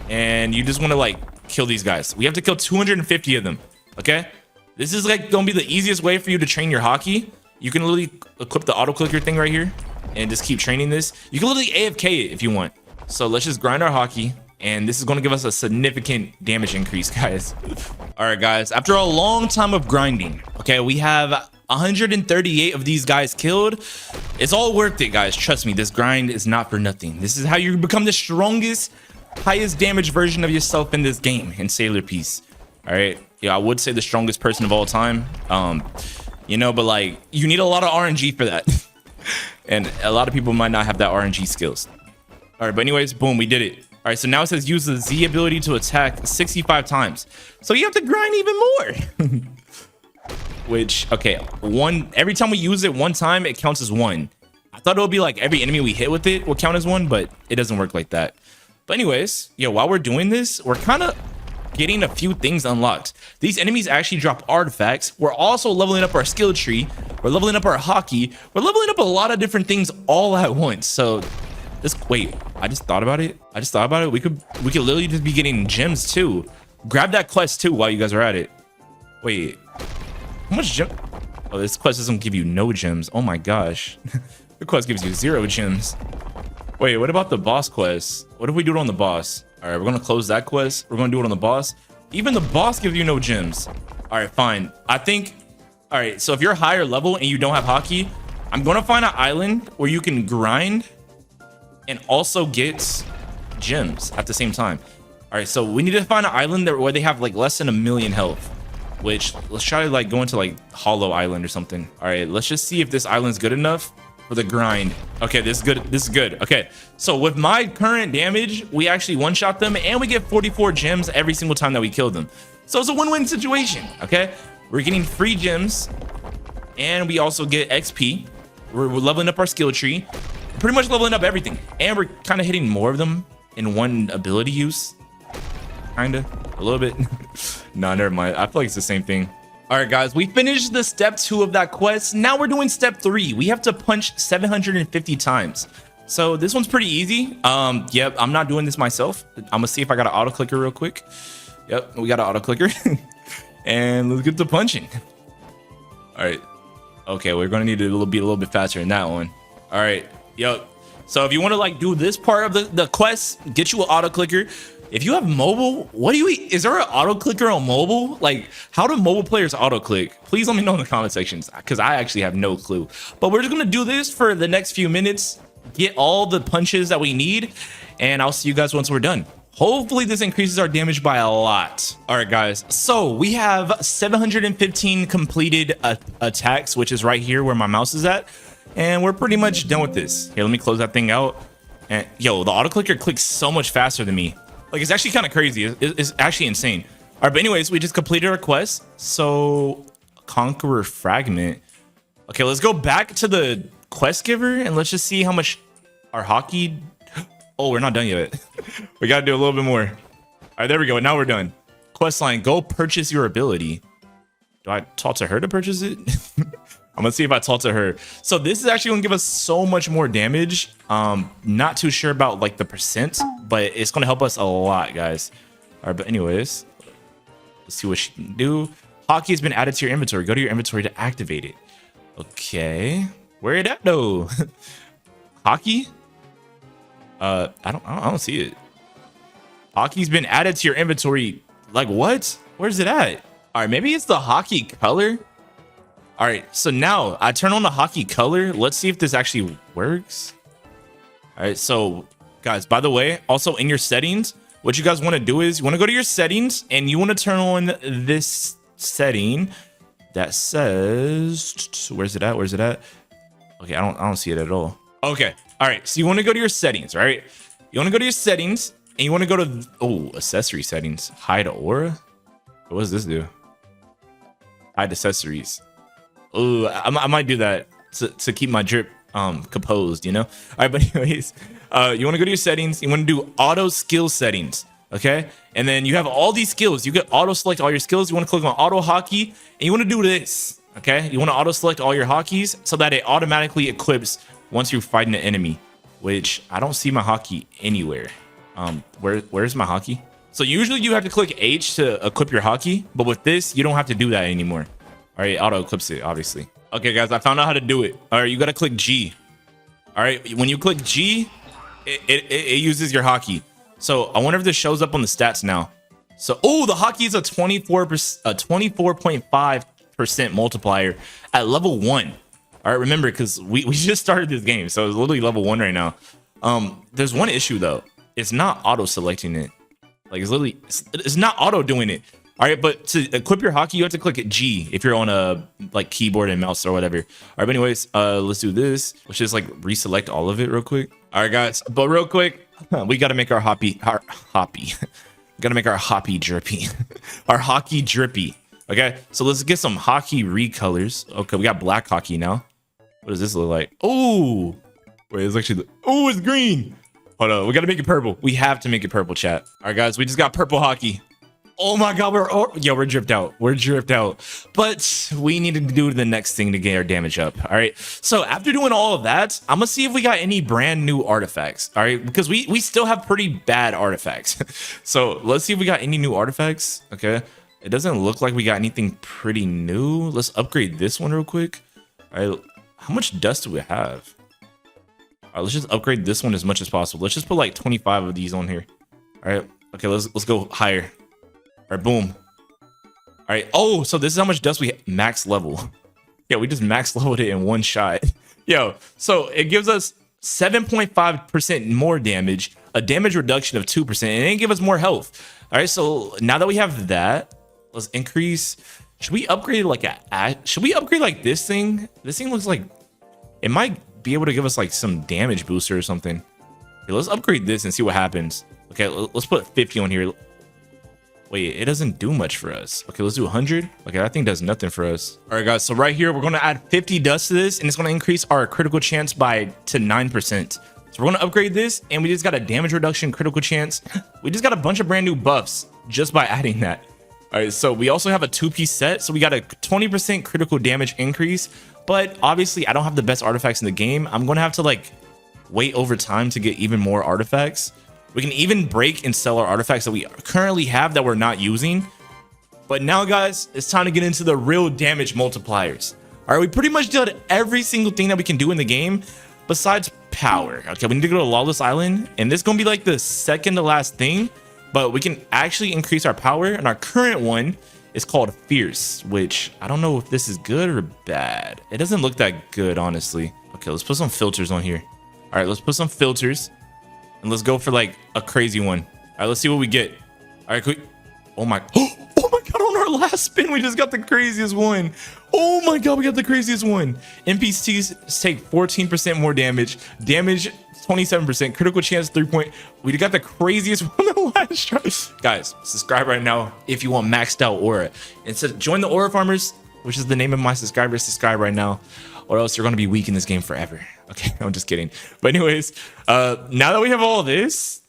and you just want to like kill these guys. We have to kill 250 of them. Okay, this is like gonna be the easiest way for you to train your hockey. You can literally equip the auto clicker thing right here and just keep training this. You can literally AFK it if you want. So let's just grind our hockey, and this is going to give us a significant damage increase, guys. All right, guys, after a long time of grinding, okay, we have 138 of these guys killed. It's all worth it, guys. Trust me, this grind is not for nothing. This is how you become the strongest, highest damage version of yourself in this game in Sailor Peace. All right. Yeah, I would say the strongest person of all time. You know, but like you need a lot of RNG for that. And a lot of people might not have that RNG skills. All right, but anyways, boom, we did it. All right, so now it says use the Z ability to attack 65 times. So you have to grind even more. Which, okay, every time we use it one time, it counts as one. I thought it would be like every enemy we hit with it will count as one, but it doesn't work like that. But anyways, yo, while we're doing this, we're kind of getting a few things unlocked. These enemies actually drop artifacts. We're also leveling up our skill tree. We're leveling up our hockey. We're leveling up a lot of different things all at once. So wait, I just thought about it. We could literally just be getting gems too. Grab that quest too while you guys are at it. Wait, how much gem? Oh, this quest doesn't give you no gems. Oh my gosh. The quest gives you 0 gems. Wait, what about the boss quest? What if we do it on the boss? All right, we're gonna close that quest. We're gonna do it on the boss. Even the boss gives you no gems. All right, fine. I think, all right, so if you're higher level and you don't have hockey, I'm gonna find an island where you can grind and also get gems at the same time. All right, so we need to find an island where they have like less than 1,000,000 health, which let's try to like go into like Hollow Island or something. All right, let's just see if this island's good enough for the grind. Okay, this is good. Okay, so with my current damage, we actually one-shot them and we get 44 gems every single time that we kill them. So it's a win-win situation, okay? We're getting free gems and we also get XP. We're leveling up our skill tree. Pretty much leveling up everything. And we're kind of hitting more of them in one ability use. Kinda, a little bit. Nah, never mind. I feel like it's the same thing. All right, guys, we finished the step 2 of that quest. Now we're doing step 3. We have to punch 750 times. So this one's pretty easy. Yep, I'm not doing this myself. I'm gonna see if I got an auto clicker real quick. Yep, we got an auto clicker. And let's get to punching. All right. Okay, we're gonna need to be a little bit faster in that one. All right, yo. So if you want to like do this part of the quest, get you an auto clicker. If you have mobile, is there an auto clicker on mobile? Like, how do mobile players auto click? Please let me know in the comment sections, because I actually have no clue. But we're just gonna do this for the next few minutes, get all the punches that we need, and I'll see you guys once we're done. Hopefully this increases our damage by a lot. All right, guys, so we have 715 completed attacks, which is right here where my mouse is at, and we're pretty much done with this. Here, let me close that thing out. And yo, the auto clicker clicks so much faster than me. Like, it's actually kind of crazy. It's actually insane. All right, but anyways, we just completed our quest. So, Conqueror Fragment. Okay, let's go back to the quest giver and let's just see how much our hockey... Oh, we're not done yet. We got to do a little bit more. All right, there we go. Now we're done. Quest line, go purchase your ability. Do I talk to her to purchase it? I'm gonna see if I talk to her. So this is actually gonna give us so much more damage. Not too sure about like the percent, but it's gonna help us a lot, guys. All right, but anyways, let's see what she can do. Hockey has been added to your inventory. Go to your inventory to activate it. Okay, where it at though? Hockey? I don't see it. Hockey's been added to your inventory. Like what? Where's it at? All right, maybe it's the hockey color. All right, so now I turn on the hockey color. Let's see if this actually works. All right, so guys, by the way, also in your settings, what you guys want to do is you want to go to your settings and you want to turn on this setting that says, where's it at? Where's it at? Okay, I don't see it at all. Okay, all right, so you want to go to your settings, right? You want to go to your settings and you want to go to, accessory settings, hide aura. What does this do? Hide accessories. Oh, I might do that to keep my drip composed, you know. All right, but anyways, you want to go to your settings. You want to do auto skill settings, okay? And then you have all these skills. You get auto select all your skills. You want to click on auto hockey, and you want to do this, okay? You want to auto select all your hockeys so that it automatically equips once you're fighting an enemy. Which I don't see my hockey anywhere. Where's my hockey? So usually you have to click H to equip your hockey, but with this you don't have to do that anymore. All right, auto equips it, obviously. Okay, guys, I found out how to do it. All right, you got to click G. All right, when you click G, it uses your hockey. So I wonder if this shows up on the stats now. So, the hockey is a 24.5% 25% multiplier at level 1. All right, remember, because we just started this game, so it's literally level 1 right now. There's one issue though. It's not auto selecting it. Like it's not auto doing it. All right, but to equip your hockey, you have to click G if you're on a like keyboard and mouse or whatever. All right, but anyways, let's do this. Let's just like reselect all of it real quick. All right, guys, but real quick, we got to make our hoppy. We got to make our hoppy drippy, our hockey drippy. Okay, so let's get some hockey recolors. Okay, we got black hockey now. What does this look like? Oh, wait, it's actually, oh, it's green. Hold on, we gotta make it purple. We have to make it purple, chat. All right, guys, we just got purple hockey. Oh my God, we're dripped out. We're dripped out. But we need to do the next thing to get our damage up. All right, so after doing all of that, I'm gonna see if we got any brand new artifacts. All right, because we still have pretty bad artifacts. So let's see if we got any new artifacts. Okay, it doesn't look like we got anything pretty new. Let's upgrade this one real quick. All right. How much dust do we have? All right, let's just upgrade this one as much as possible. Let's just put like 25 of these on here. All right. Okay, let's go higher. All right, boom. All right. Oh, so this is how much dust we max level. Yeah, we just max leveled it in one shot. Yo, so it gives us 7.5% more damage, a damage reduction of 2%, and it give us more health. All right, so now that we have that, let's increase. Should we upgrade like should we upgrade like this thing? This thing looks like it might be able to give us like some damage booster or something. Okay, let's upgrade this and see what happens. Okay, let's put 50 on here. Wait, it doesn't do much for us. Okay, let's do 100. Okay, that thing does nothing for us. All right, guys, so right here, we're going to add 50 dust to this, and it's going to increase our critical chance to 9%. So we're going to upgrade this, and we just got a damage reduction critical chance. We just got a bunch of brand new buffs just by adding that. All right, so we also have a 2-piece set, so we got a 20% critical damage increase, but obviously I don't have the best artifacts in the game. I'm gonna have to like wait over time to get even more artifacts. We can even break and sell our artifacts that we currently have that we're not using. But now, guys, it's time to get into the real damage multipliers. All right, we pretty much did every single thing that we can do in the game besides power. Okay, we need to go to Lawless Island, and this is gonna be like the second to last thing. But we can actually increase our power, and our current one is called Fierce, which I don't know if this is good or bad. It doesn't look that good, honestly. Okay, let's put some filters on here. All right, let's put some filters, and let's go for like a crazy one. All right, let's see what we get. All right, quick. Oh my God, on our last spin, we just got the craziest one. Oh my God, we got the craziest one. NPCs take 14% more damage. Damage 27%, critical chance 3 point. We got the craziest one on the last try. Guys, subscribe right now if you want maxed out aura. And so join the aura farmers, which is the name of my subscribers. Subscribe right now, or else you're gonna be weak in this game forever. Okay, I'm just kidding. But anyways, now that we have all this,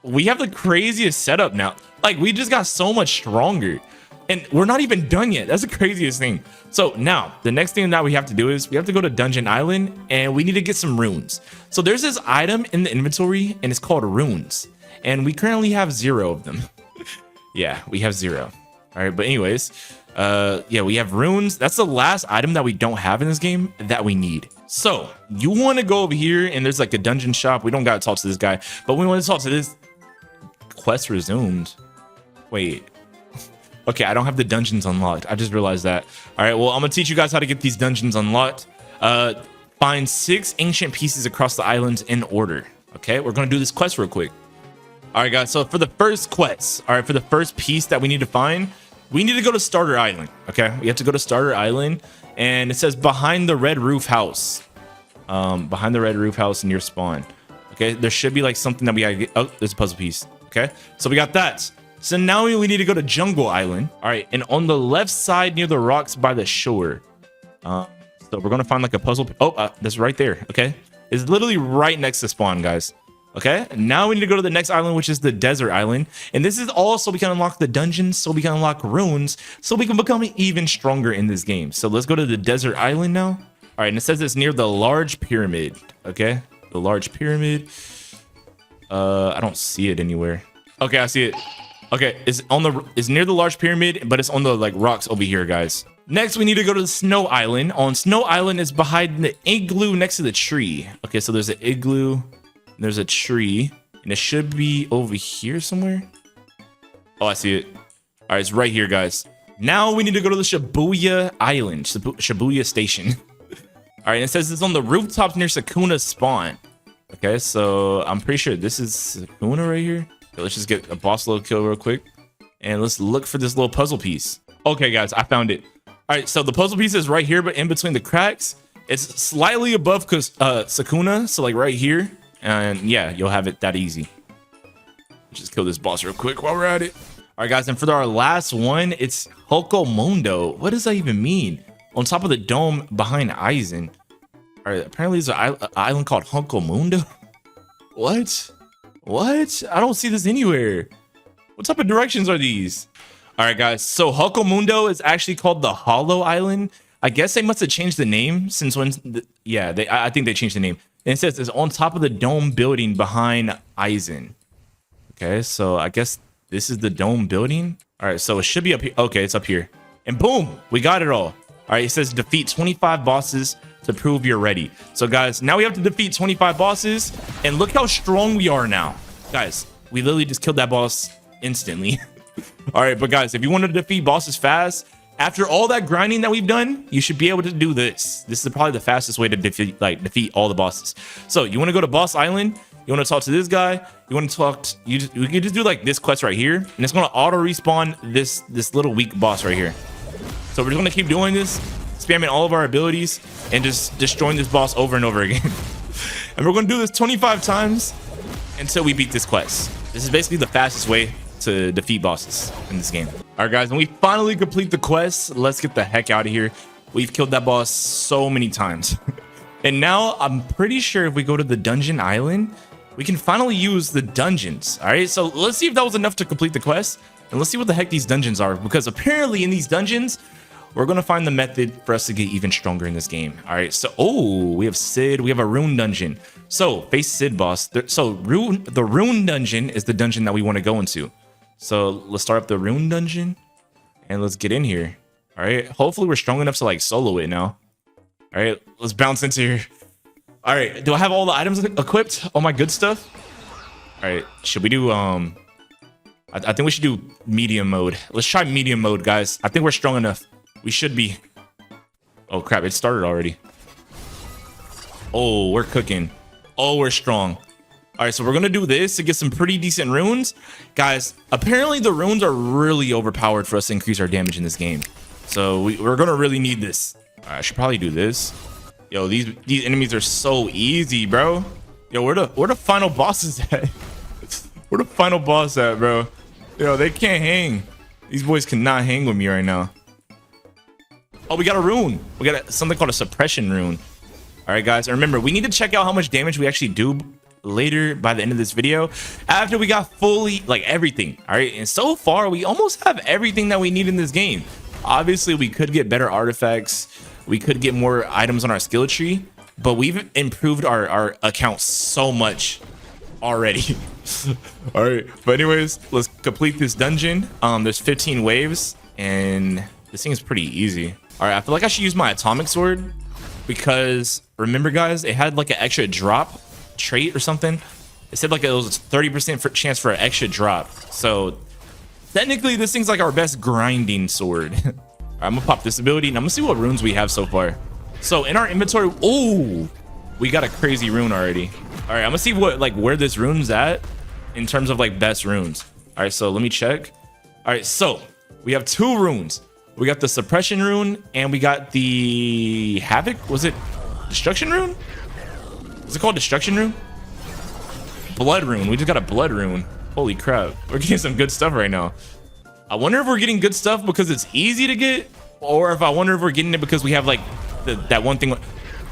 we have the craziest setup now. Like, we just got so much stronger. And we're not even done yet. That's the craziest thing. So now the next thing that we have to do is we have to go to Dungeon Island, and we need to get some runes. So there's this item in the inventory, and it's called runes. And we currently have 0 of them. Yeah, we have 0. All right, but anyways, yeah, we have runes. That's the last item that we don't have in this game that we need. So you want to go over here, and there's like a dungeon shop. We don't got to talk to this guy, but we want to talk to this. Quest resumed. Wait. Okay, I don't have the dungeons unlocked. I just realized that. All right, well, I'm gonna teach you guys how to get these dungeons unlocked. Find 6 ancient pieces across the islands in order. Okay, we're gonna do this quest real quick. All right, guys, so for the first quest, all right, for the first piece that we need to find, we need to go to Starter Island. Okay, we have to go to Starter Island, and it says behind the red roof house. Behind the red roof house near spawn. Okay, there should be like something that we gotta get. Oh, there's a puzzle piece. Okay, so we got that. So now we need to go to Jungle Island. All right, and on the left side near the rocks by the shore. So we're gonna find like a puzzle. Oh, that's right there. Okay, it's literally right next to spawn, guys. Okay, now we need to go to the next island, which is the Desert Island. And this is all so we can unlock the dungeons, so we can unlock runes, so we can become even stronger in this game. So let's go to the Desert Island now. All right, and it says it's near the large pyramid. Okay, the large pyramid. I don't see it anywhere. Okay, I see it. Okay, it's near the large pyramid, but it's on the like rocks over here, guys. Next, we need to go to the Snow Island. On Snow Island is behind the igloo next to the tree. Okay, so there's an igloo, there's a tree, and it should be over here somewhere. Oh, I see it. All right, it's right here, guys. Now we need to go to the Shibuya Island, Shibuya Station. All right, it says it's on the rooftops near Sukuna's spawn. Okay, so I'm pretty sure this is Sukuna right here. Okay, let's just get a boss low kill real quick. And let's look for this little puzzle piece. Okay, guys, I found it. All right, so the puzzle piece is right here, but in between the cracks. It's slightly above Sukuna, so like right here. And yeah, you'll have it that easy. Just kill this boss real quick while we're at it. All right, guys, and for our last one, it's Hokomondo. What does that even mean? On top of the dome behind Aizen. All right, apparently there's an island called Hokomondo. What? What? I don't see this anywhere. What type of directions are these? All right, guys, so Hokomondo is actually called the Hollow Island. I guess they must have changed the name since when. I think they changed the name. And it says it's on top of the dome building behind Aizen. Okay, so I guess this is the dome building. All right, so it should be up here. Okay, it's up here. And boom, we got it all. All right, it says defeat 25 bosses to prove you're ready. So guys, now we have to defeat 25 bosses. And look how strong we are now. Guys, we literally just killed that boss instantly. All right, but guys, if you want to defeat bosses fast, after all that grinding that we've done, you should be able to do this. This is probably the fastest way to defeat all the bosses. So you want to go to Boss Island. You want to talk to this guy. You want to talk to, you can just do like this quest right here, and it's going to auto respawn this little weak boss right here. So we're just going to keep doing this, spamming all of our abilities and just destroying this boss over and over again. And we're going to do this 25 times until we beat this quest. This is basically the fastest way to defeat bosses in this game. All right, guys, and we finally complete the quest. Let's get the heck out of here. We've killed that boss so many times. And now I'm pretty sure if we go to the dungeon island, we can finally use the dungeons. All right, so let's see if that was enough to complete the quest. And let's see what the heck these dungeons are, because apparently in these dungeons, we're going to find the method for us to get even stronger in this game. All right, so, oh, we have Sid. We have a rune dungeon. So face Sid boss. So the rune dungeon is the dungeon that we want to go into. So let's start up the rune dungeon and let's get in here. All right, hopefully we're strong enough to like solo it now. All right, let's bounce into here. All right, do I have all the items equipped? All my good stuff? All right, should we do, I think we should do medium mode. Let's try medium mode, guys. I think we're strong enough. We should be. Oh crap, it started already. Oh, we're cooking. Oh, we're strong. All right, so we're gonna do this to get some pretty decent runes. Guys, apparently the runes are really overpowered for us to increase our damage in this game. So we're gonna really need this. All right, I should probably do this. Yo, these enemies are so easy, bro. Yo, where the final bosses at? Where the final boss at, bro? Yo, they can't hang. These boys cannot hang with me right now. Oh, we got a rune. We got something called a suppression rune. All right, guys, and remember, we need to check out how much damage we actually do later by the end of this video after we got fully like everything. All right, and so far we almost have everything that we need in this game. Obviously we could get better artifacts, we could get more items on our skill tree, but we've improved our account so much already. All right, but anyways, let's complete this dungeon. There's 15 waves and this thing is pretty easy. All right, I feel like I should use my atomic sword because remember, guys, it had like an extra drop trait or something. It said like it was a 30% chance for an extra drop. So technically this thing's like our best grinding sword. All right, I'm gonna pop this ability and I'm gonna see what runes we have so far. So in our inventory, oh, we got a crazy rune already. All right, I'm gonna see what like where this rune's at in terms of like best runes. All right, so let me check. All right, so we have 2 runes. We got the suppression rune and we got the havoc. Was it destruction rune? Is it called destruction rune? Blood rune. We just got a blood rune. Holy crap. We're getting some good stuff right now. I wonder if we're getting good stuff because it's easy to get, or if I wonder if we're getting it because we have like that one thing.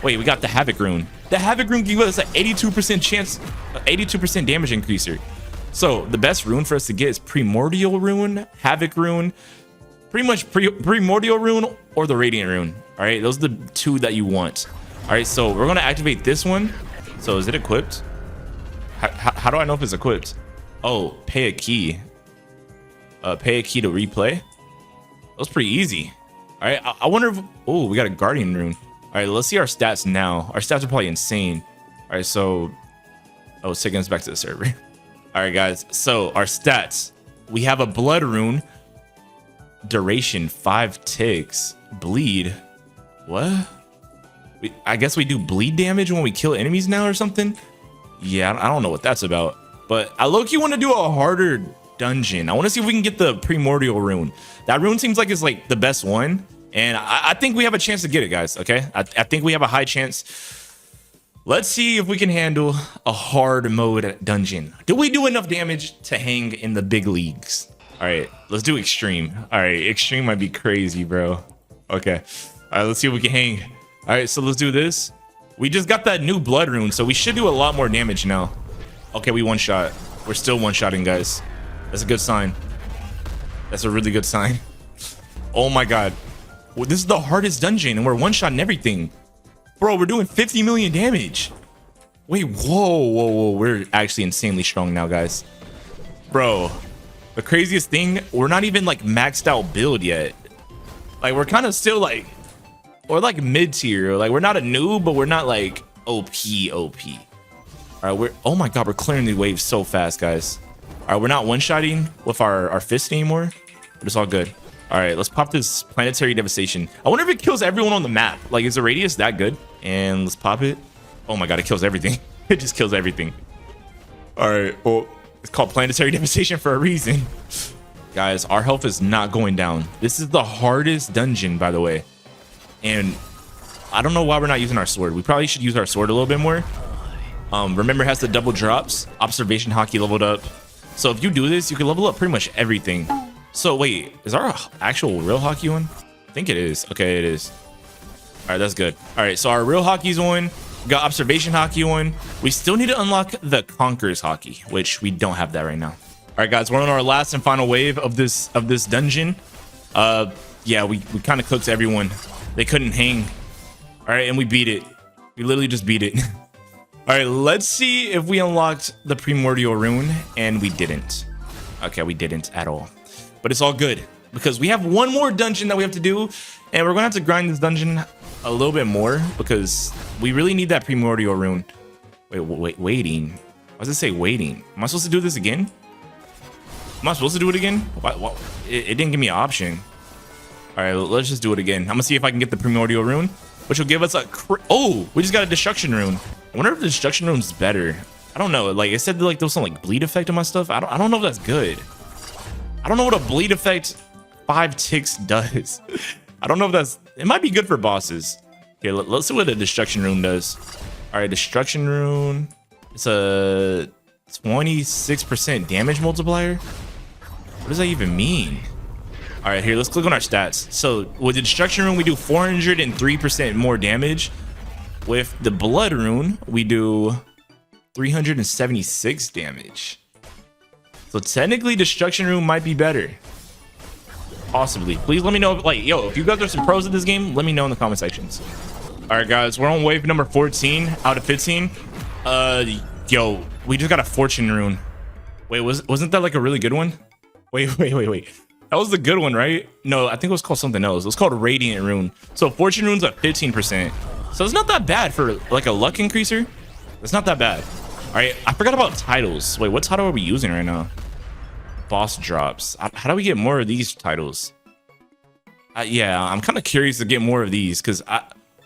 Wait, we got the havoc rune. The havoc rune gives us an 82% chance, 82% damage increaser. So the best rune for us to get is primordial rune, havoc rune, pretty much primordial rune or the radiant rune. All right, those are the 2 that you want. All right, so we're gonna activate this one. So is it equipped? How do I know if it's equipped? Oh, pay a key. Pay a key to replay. That was pretty easy. All right, I wonder if, oh, we got a guardian rune. All right, let's see our stats now. Our stats are probably insane. All right, so, oh, it's taking us back to the server. All right, guys, so our stats. We have a blood rune, duration 5 ticks. Bleed. What? I guess we do bleed damage when we kill enemies now or something. Yeah, I don't know what that's about. But I low-key want to do a harder dungeon. I want to see if we can get the primordial rune. That rune seems like it's like the best one. And I think we have a chance to get it, guys. Okay, I think we have a high chance. Let's see if we can handle a hard mode dungeon. Do we do enough damage to hang in the big leagues? All right, let's do extreme. All right, extreme might be crazy, bro. Okay, all right, let's see if we can hang. All right, so let's do this. We just got that new blood rune, so we should do a lot more damage now. Okay, we one shot. We're still one-shotting, guys. That's a good sign. That's a really good sign. Oh my god. Well, this is the hardest dungeon, and we're one-shotting everything. Bro, we're doing 50 million damage. Wait, whoa. We're actually insanely strong now, guys. Bro, the craziest thing, we're not even like maxed out build yet. Like, we're kind of still like, we're like mid-tier. Like, we're not a noob, but we're not like OP. All right, oh my god, we're clearing the waves so fast, guys. All right, we're not one-shotting with our fist anymore, but it's all good. All right, let's pop this planetary devastation. I wonder if it kills everyone on the map. Like, is the radius that good? And let's pop it. Oh my god, it kills everything. It just kills everything. All right, well, it's called planetary devastation for a reason. Guys, our health is not going down. This is the hardest dungeon, by the way. And I don't know why we're not using our sword. We probably should use our sword a little bit more. Remember, it has the double drops. Observation hockey leveled up. So if you do this, you can level up pretty much everything. So wait, is our actual real hockey one? I think it is. Okay, it is. All right, that's good. All right, so our real hockey's on. We got observation hockey on. We still need to unlock the conquerors hockey, which we don't have that right now. All right, guys, we're on our last and final wave of this dungeon. Yeah, we kind of cooked everyone. They couldn't hang. All right, and we beat it. We literally just beat it. All right, let's see if we unlocked the primordial rune, and we didn't. Okay, we didn't at all. But it's all good because we have one more dungeon that we have to do, and we're gonna have to grind this dungeon a little bit more because we really need that primordial rune. Waiting. Why does it say waiting? Am I supposed to do this again? Am I supposed to do it again? What? It didn't give me an option. All right, let's just do it again. I'm gonna see if I can get the primordial rune, which will give us a oh, we just got a destruction rune. I wonder if the destruction rune's better. I don't know. Like, it said like there was some like bleed effect on my stuff. I don't know if that's good. I don't know what a bleed effect 5 ticks does. I don't know if that's, it might be good for bosses. Okay, let's see what the destruction rune does. All right, destruction rune. It's a 26% damage multiplier. What does that even mean? All right, here, let's click on our stats. So with the destruction rune, we do 403% more damage. With the blood rune, we do 376 damage. So technically, destruction rune might be better. Possibly. Please let me know, like, yo, if you guys are some pros at this game, let me know in the comment sections. All right, guys, we're on wave number 14 out of 15. Yo, we just got a fortune rune. Wait, wasn't that like a really good one? Wait. That was the good one, right? No, I think it was called something else. It was called radiant rune. So fortune rune's at 15%. So it's not that bad for like a luck increaser. It's not that bad. All right, I forgot about titles. Wait, what title are we using right now? Boss drops. How do we get more of these titles? Yeah, I'm kind of curious to get more of these because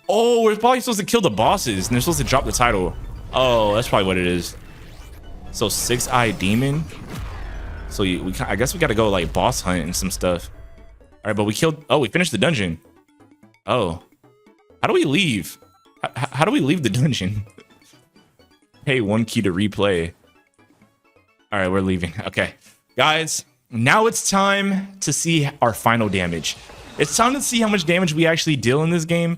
oh, we're probably supposed to kill the bosses and they're supposed to drop the title. Oh, that's probably what it is. So 6-eye demon. So I guess we got to go like boss hunt and some stuff. All right, but we killed. Oh, we finished the dungeon. Oh, how do we leave? How do we leave the dungeon? Hey, 1 key to replay. All right, we're leaving. Okay, guys, now it's time to see our final damage. It's time to see how much damage we actually deal in this game.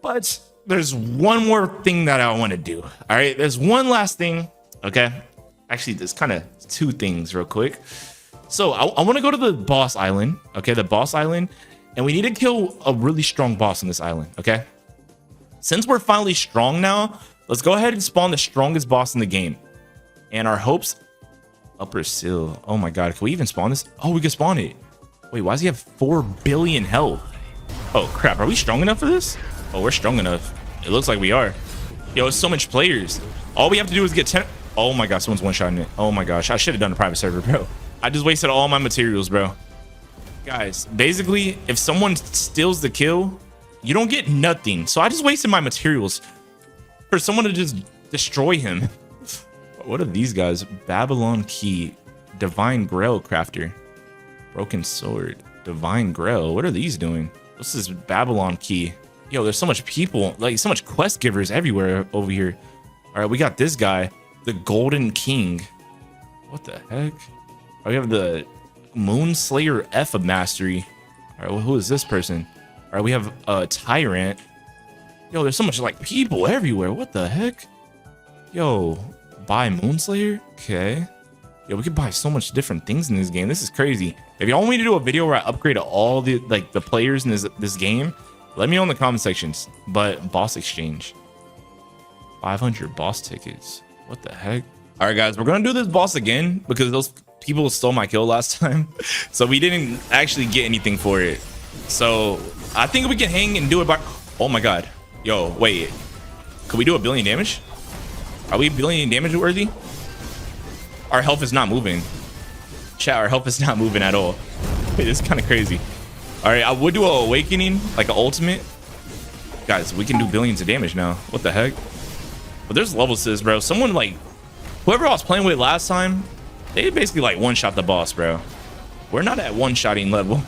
But there's one more thing that I want to do. All right, there's one last thing. Okay, actually, there's kind of 2 things real quick. So I want to go to the boss island. Okay, the boss island. And we need to kill a really strong boss on this island, okay? Since we're finally strong now, let's go ahead and spawn the strongest boss in the game. And our hopes, upper sill. Oh my god, can we even spawn this? Oh, we can spawn it. Wait, why does he have 4 billion health? Oh crap, are we strong enough for this? Oh, we're strong enough. It looks like we are. Yo, it's so much players. All we have to do is get 10. Oh my god, someone's one-shotting it. Oh my gosh, I should have done a private server, bro. I just wasted all my materials, bro. Guys, basically, if someone steals the kill, you don't get nothing. So I just wasted my materials for someone to just destroy him. What are these guys? Babylon Key, Divine Grail Crafter, Broken Sword, Divine Grail. What are these doing? What's this Babylon Key? Yo, there's so much people, like so much quest givers everywhere over here. All right, we got this guy, the Golden King. What the heck? Oh, we have the Moonslayer F of Mastery. All right, well, who is this person? All right, we have a Tyrant. Yo, there's so much like people everywhere. What the heck? Yo, buy Moonslayer? Okay. Yo, we could buy so much different things in this game. This is crazy. If y'all want me to do a video where I upgrade all the the players in this game, let me know in the comment sections. But boss exchange, 500 boss tickets. What the heck? All right, guys, we're gonna do this boss again because those people stole my kill last time, so we didn't actually get anything for it. So I think we can hang and do it by. Oh my god. Yo, wait. Could we do 1 billion damage? Are we 1 billion damage worthy? Our health is not moving. Chat, our health is not moving at all. Wait, this is kind of crazy. All right, I would do an awakening, like an ultimate. Guys, we can do billions of damage now. What the heck? But there's level sis, bro. Someone like, whoever I was playing with last time, they basically like one-shot the boss, bro. We're not at one-shotting level.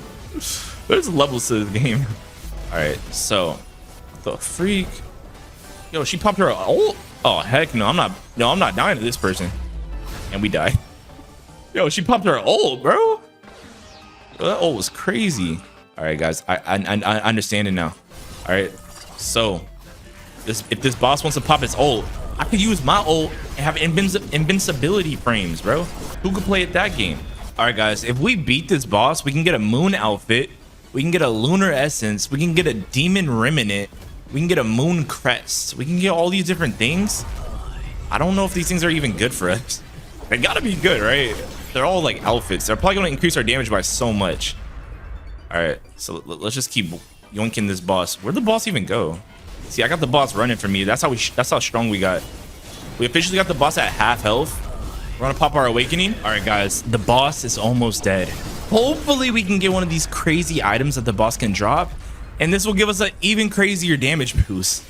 There's levels to this game. All right, so the freak. Yo, she popped her ult. Oh heck no, I'm not dying to this person. And we die. Yo, she popped her ult, bro. That ult was crazy. All right, guys, I understand it now. All right, so if this boss wants to pop his ult, I could use my ult and have invincibility frames, bro. Who could play at that game? All right, guys, if we beat this boss, we can get a moon outfit, we can get a lunar essence, we can get a demon remnant, we can get a moon crest, we can get all these different things. I don't know if these things are even good for us. They gotta be good, right? They're all like outfits. They're probably gonna increase our damage by so much. All right, so let's just keep yoinking this boss. Where'd the boss even go? See, I got the boss running from me. That's how strong we got. We officially got the boss at half health. We're gonna pop our awakening. All right, guys, the boss is almost dead. Hopefully we can get one of these crazy items that the boss can drop, and this will give us an even crazier damage boost.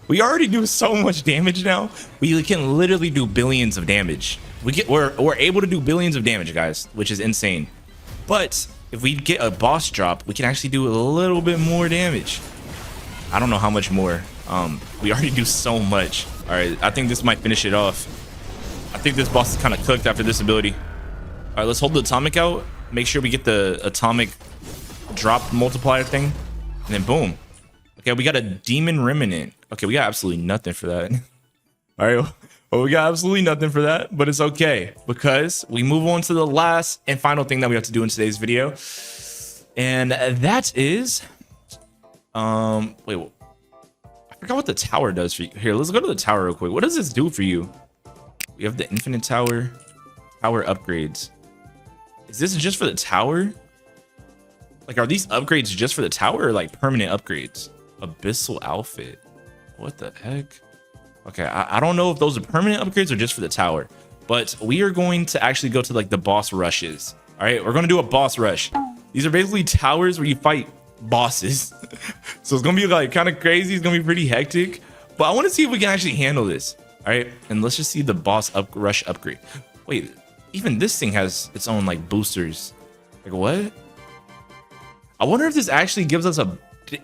We already do so much damage now. We can literally do billions of damage. We're able to do billions of damage, guys, which is insane. But if we get a boss drop, we can actually do a little bit more damage. I don't know how much more. We already do so much. All right, I think this might finish it off. I think this boss is kind of cooked after this ability. All right, let's hold the atomic out. Make sure we get the atomic drop multiplier thing, and then boom. Okay, we got a demon remnant. Okay, we got absolutely nothing for that. All right, well, we got absolutely nothing for that, but it's okay because we move on to the last and final thing that we have to do in today's video, and that is, wait, I forgot what the tower does for you. Here, let's go to the tower real quick. What does this do for you? We have the infinite tower upgrades. Is this just for the tower? Like, are these upgrades just for the tower or like permanent upgrades? Abyssal outfit. What the heck? Okay, I don't know if those are permanent upgrades or just for the tower, but we are going to actually go to like the boss rushes. All right, we're gonna do a boss rush. These are basically towers where you fight bosses. So it's gonna be like kind of crazy. It's gonna be pretty hectic, but I want to see if we can actually handle this. All right, and let's just see the boss rush upgrade. Wait, even this thing has its own like boosters. Like what? I wonder if this actually gives us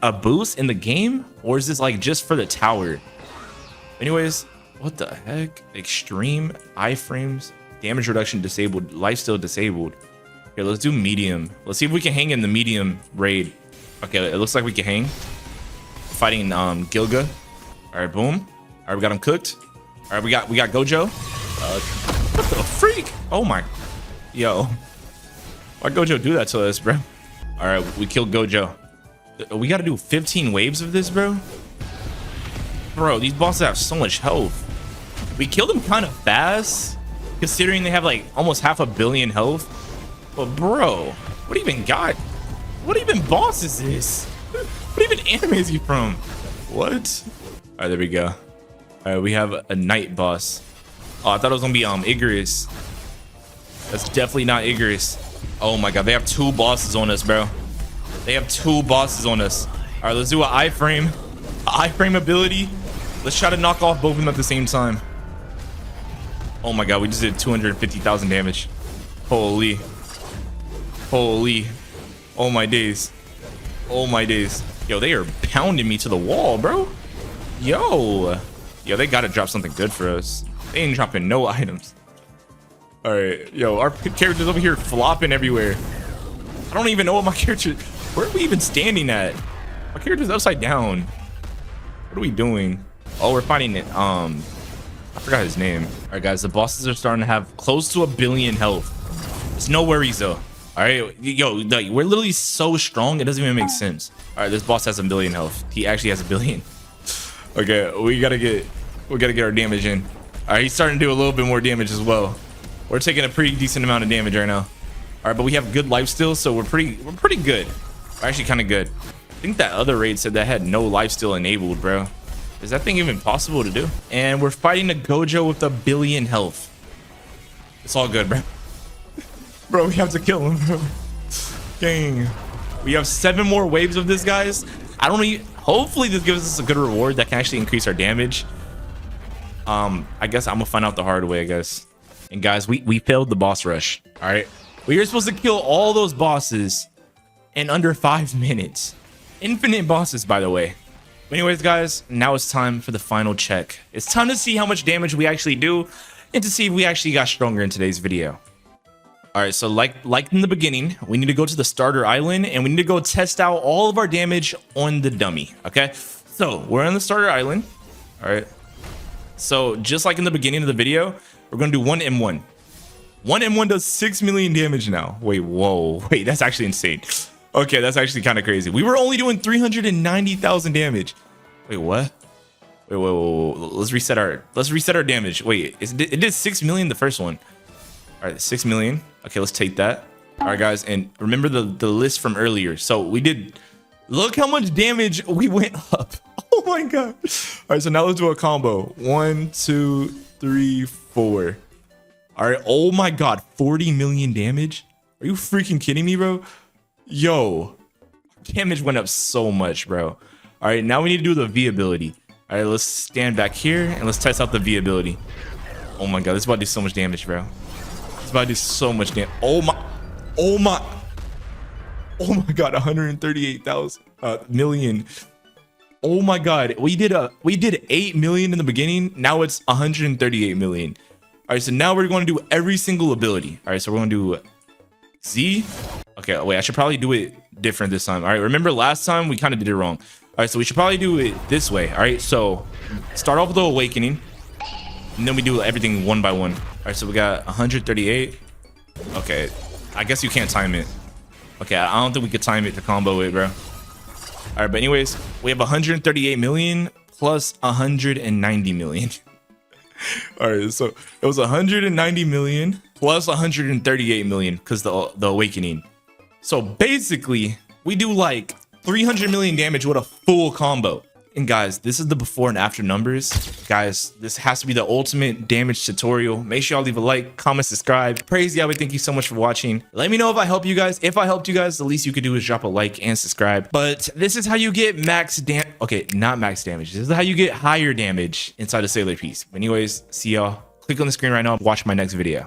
a boost in the game, or is this like just for the tower? Anyways, what the heck? Extreme iframes, damage reduction disabled, lifesteal disabled. Okay, let's do medium. Let's see if we can hang in the medium raid. Okay, it looks like we can hang. Fighting Gilga. All right, boom. All right, we got him cooked. All right, we got Gojo. What the freak? Oh my, yo, why'd Gojo do that to us, bro? All right, we killed Gojo. We got to do 15 waves of this, bro. Bro, these bosses have so much health. We killed them kind of fast, considering they have like almost 500 million health. But bro, what even got? What even boss is this? What even anime is he from? What? All right, there we go. All right, we have a night boss. Oh, I thought it was gonna be Igris. That's definitely not Igris. Oh my god, they have 2 bosses on us, bro. They have 2 bosses on us. All right, let's do an iframe. iframe ability. Let's try to knock off both of them at the same time. Oh my god, we just did 250,000 damage. Holy. Holy. Oh my days. Oh my days. Yo, they are pounding me to the wall, bro. Yo, they gotta drop something good for us. They ain't dropping no items. All right, yo, our character's over here flopping everywhere. I don't even know what my character, where are we even standing at? My character's upside down. What are we doing? Oh, we're fighting it. I forgot his name. All right, guys, the bosses are starting to have close to 1 billion health. It's no worries though. All right, yo, like, we're literally so strong, it doesn't even make sense. All right, this boss has 1 billion health. He actually has 1 billion. Okay, we gotta get our damage in. All right, he's starting to do a little bit more damage as well. We're taking a pretty decent amount of damage right now. All right, but we have good life steal, so we're pretty good. We're actually kind of good. I think that other raid said that had no life steal enabled, bro. Is that thing even possible to do? And we're fighting a Gojo with 1 billion health. It's all good, bro. Bro, we have to kill him, bro. Dang. We have 7 more waves of this, guys. I don't know. Hopefully this gives us a good reward that can actually increase our damage. I guess I'm gonna find out the hard way, I guess. And guys, we failed the boss rush. All right, we were supposed to kill all those bosses in under 5 minutes. Infinite bosses, by the way. Anyways, guys, now it's time for the final check. It's time to see how much damage we actually do and to see if we actually got stronger in today's video. All right, so like in the beginning, we need to go to the starter island and we need to go test out all of our damage on the dummy. Okay, so we're on the starter island. All right, so just like in the beginning of the video, we're gonna do 1M1. 1M1 does 6 million damage now. Wait, whoa, wait, that's actually insane. Okay, that's actually kind of crazy. We were only doing 390,000 damage. Wait, what? Wait, let's reset our damage. Wait, it did 6 million the first one. All right, 6 million. Okay, let's take that. All right, guys, and remember the list from earlier. So we did, look how much damage we went up. Oh my god. All right, so now let's do a combo. 1, 2, 3, 4. All right, oh my god, 40 million damage. Are you freaking kidding me, bro? Yo, damage went up so much, bro. All right, now we need to do the V ability. All right, let's stand back here and let's test out the V ability. Oh my god, this is about to do so much damage, bro. It's about to do so much damage. Oh my god, 138,000 million. Oh my god, we did 8 million in the beginning. Now it's 138 million. All right, so now we're going to do every single ability. All right, so we're going to do Z. Okay, wait, I should probably do it different this time. All right, remember last time we kind of did it wrong. All right, so we should probably do it this way. All right, so start off with the awakening, and then we do everything one by one. All right, so we got 138. Okay, I guess you can't time it. Okay, I don't think we could time it to combo it, bro. All right, but anyways, we have 138 million plus 190 million. All right, so it was 190 million plus 138 million because the awakening. So basically, we do like 300 million damage with a full combo. And guys, this is the before and after numbers. Guys, this has to be the ultimate damage tutorial. Make sure y'all leave a like, comment, subscribe. Praise Yahweh, thank you so much for watching. Let me know if I help you guys. If I helped you guys, the least you could do is drop a like and subscribe. But this is how you get max damage. Okay, not max damage. This is how you get higher damage inside a Sailor Piece. Anyways, see y'all. Click on the screen right now and watch my next video.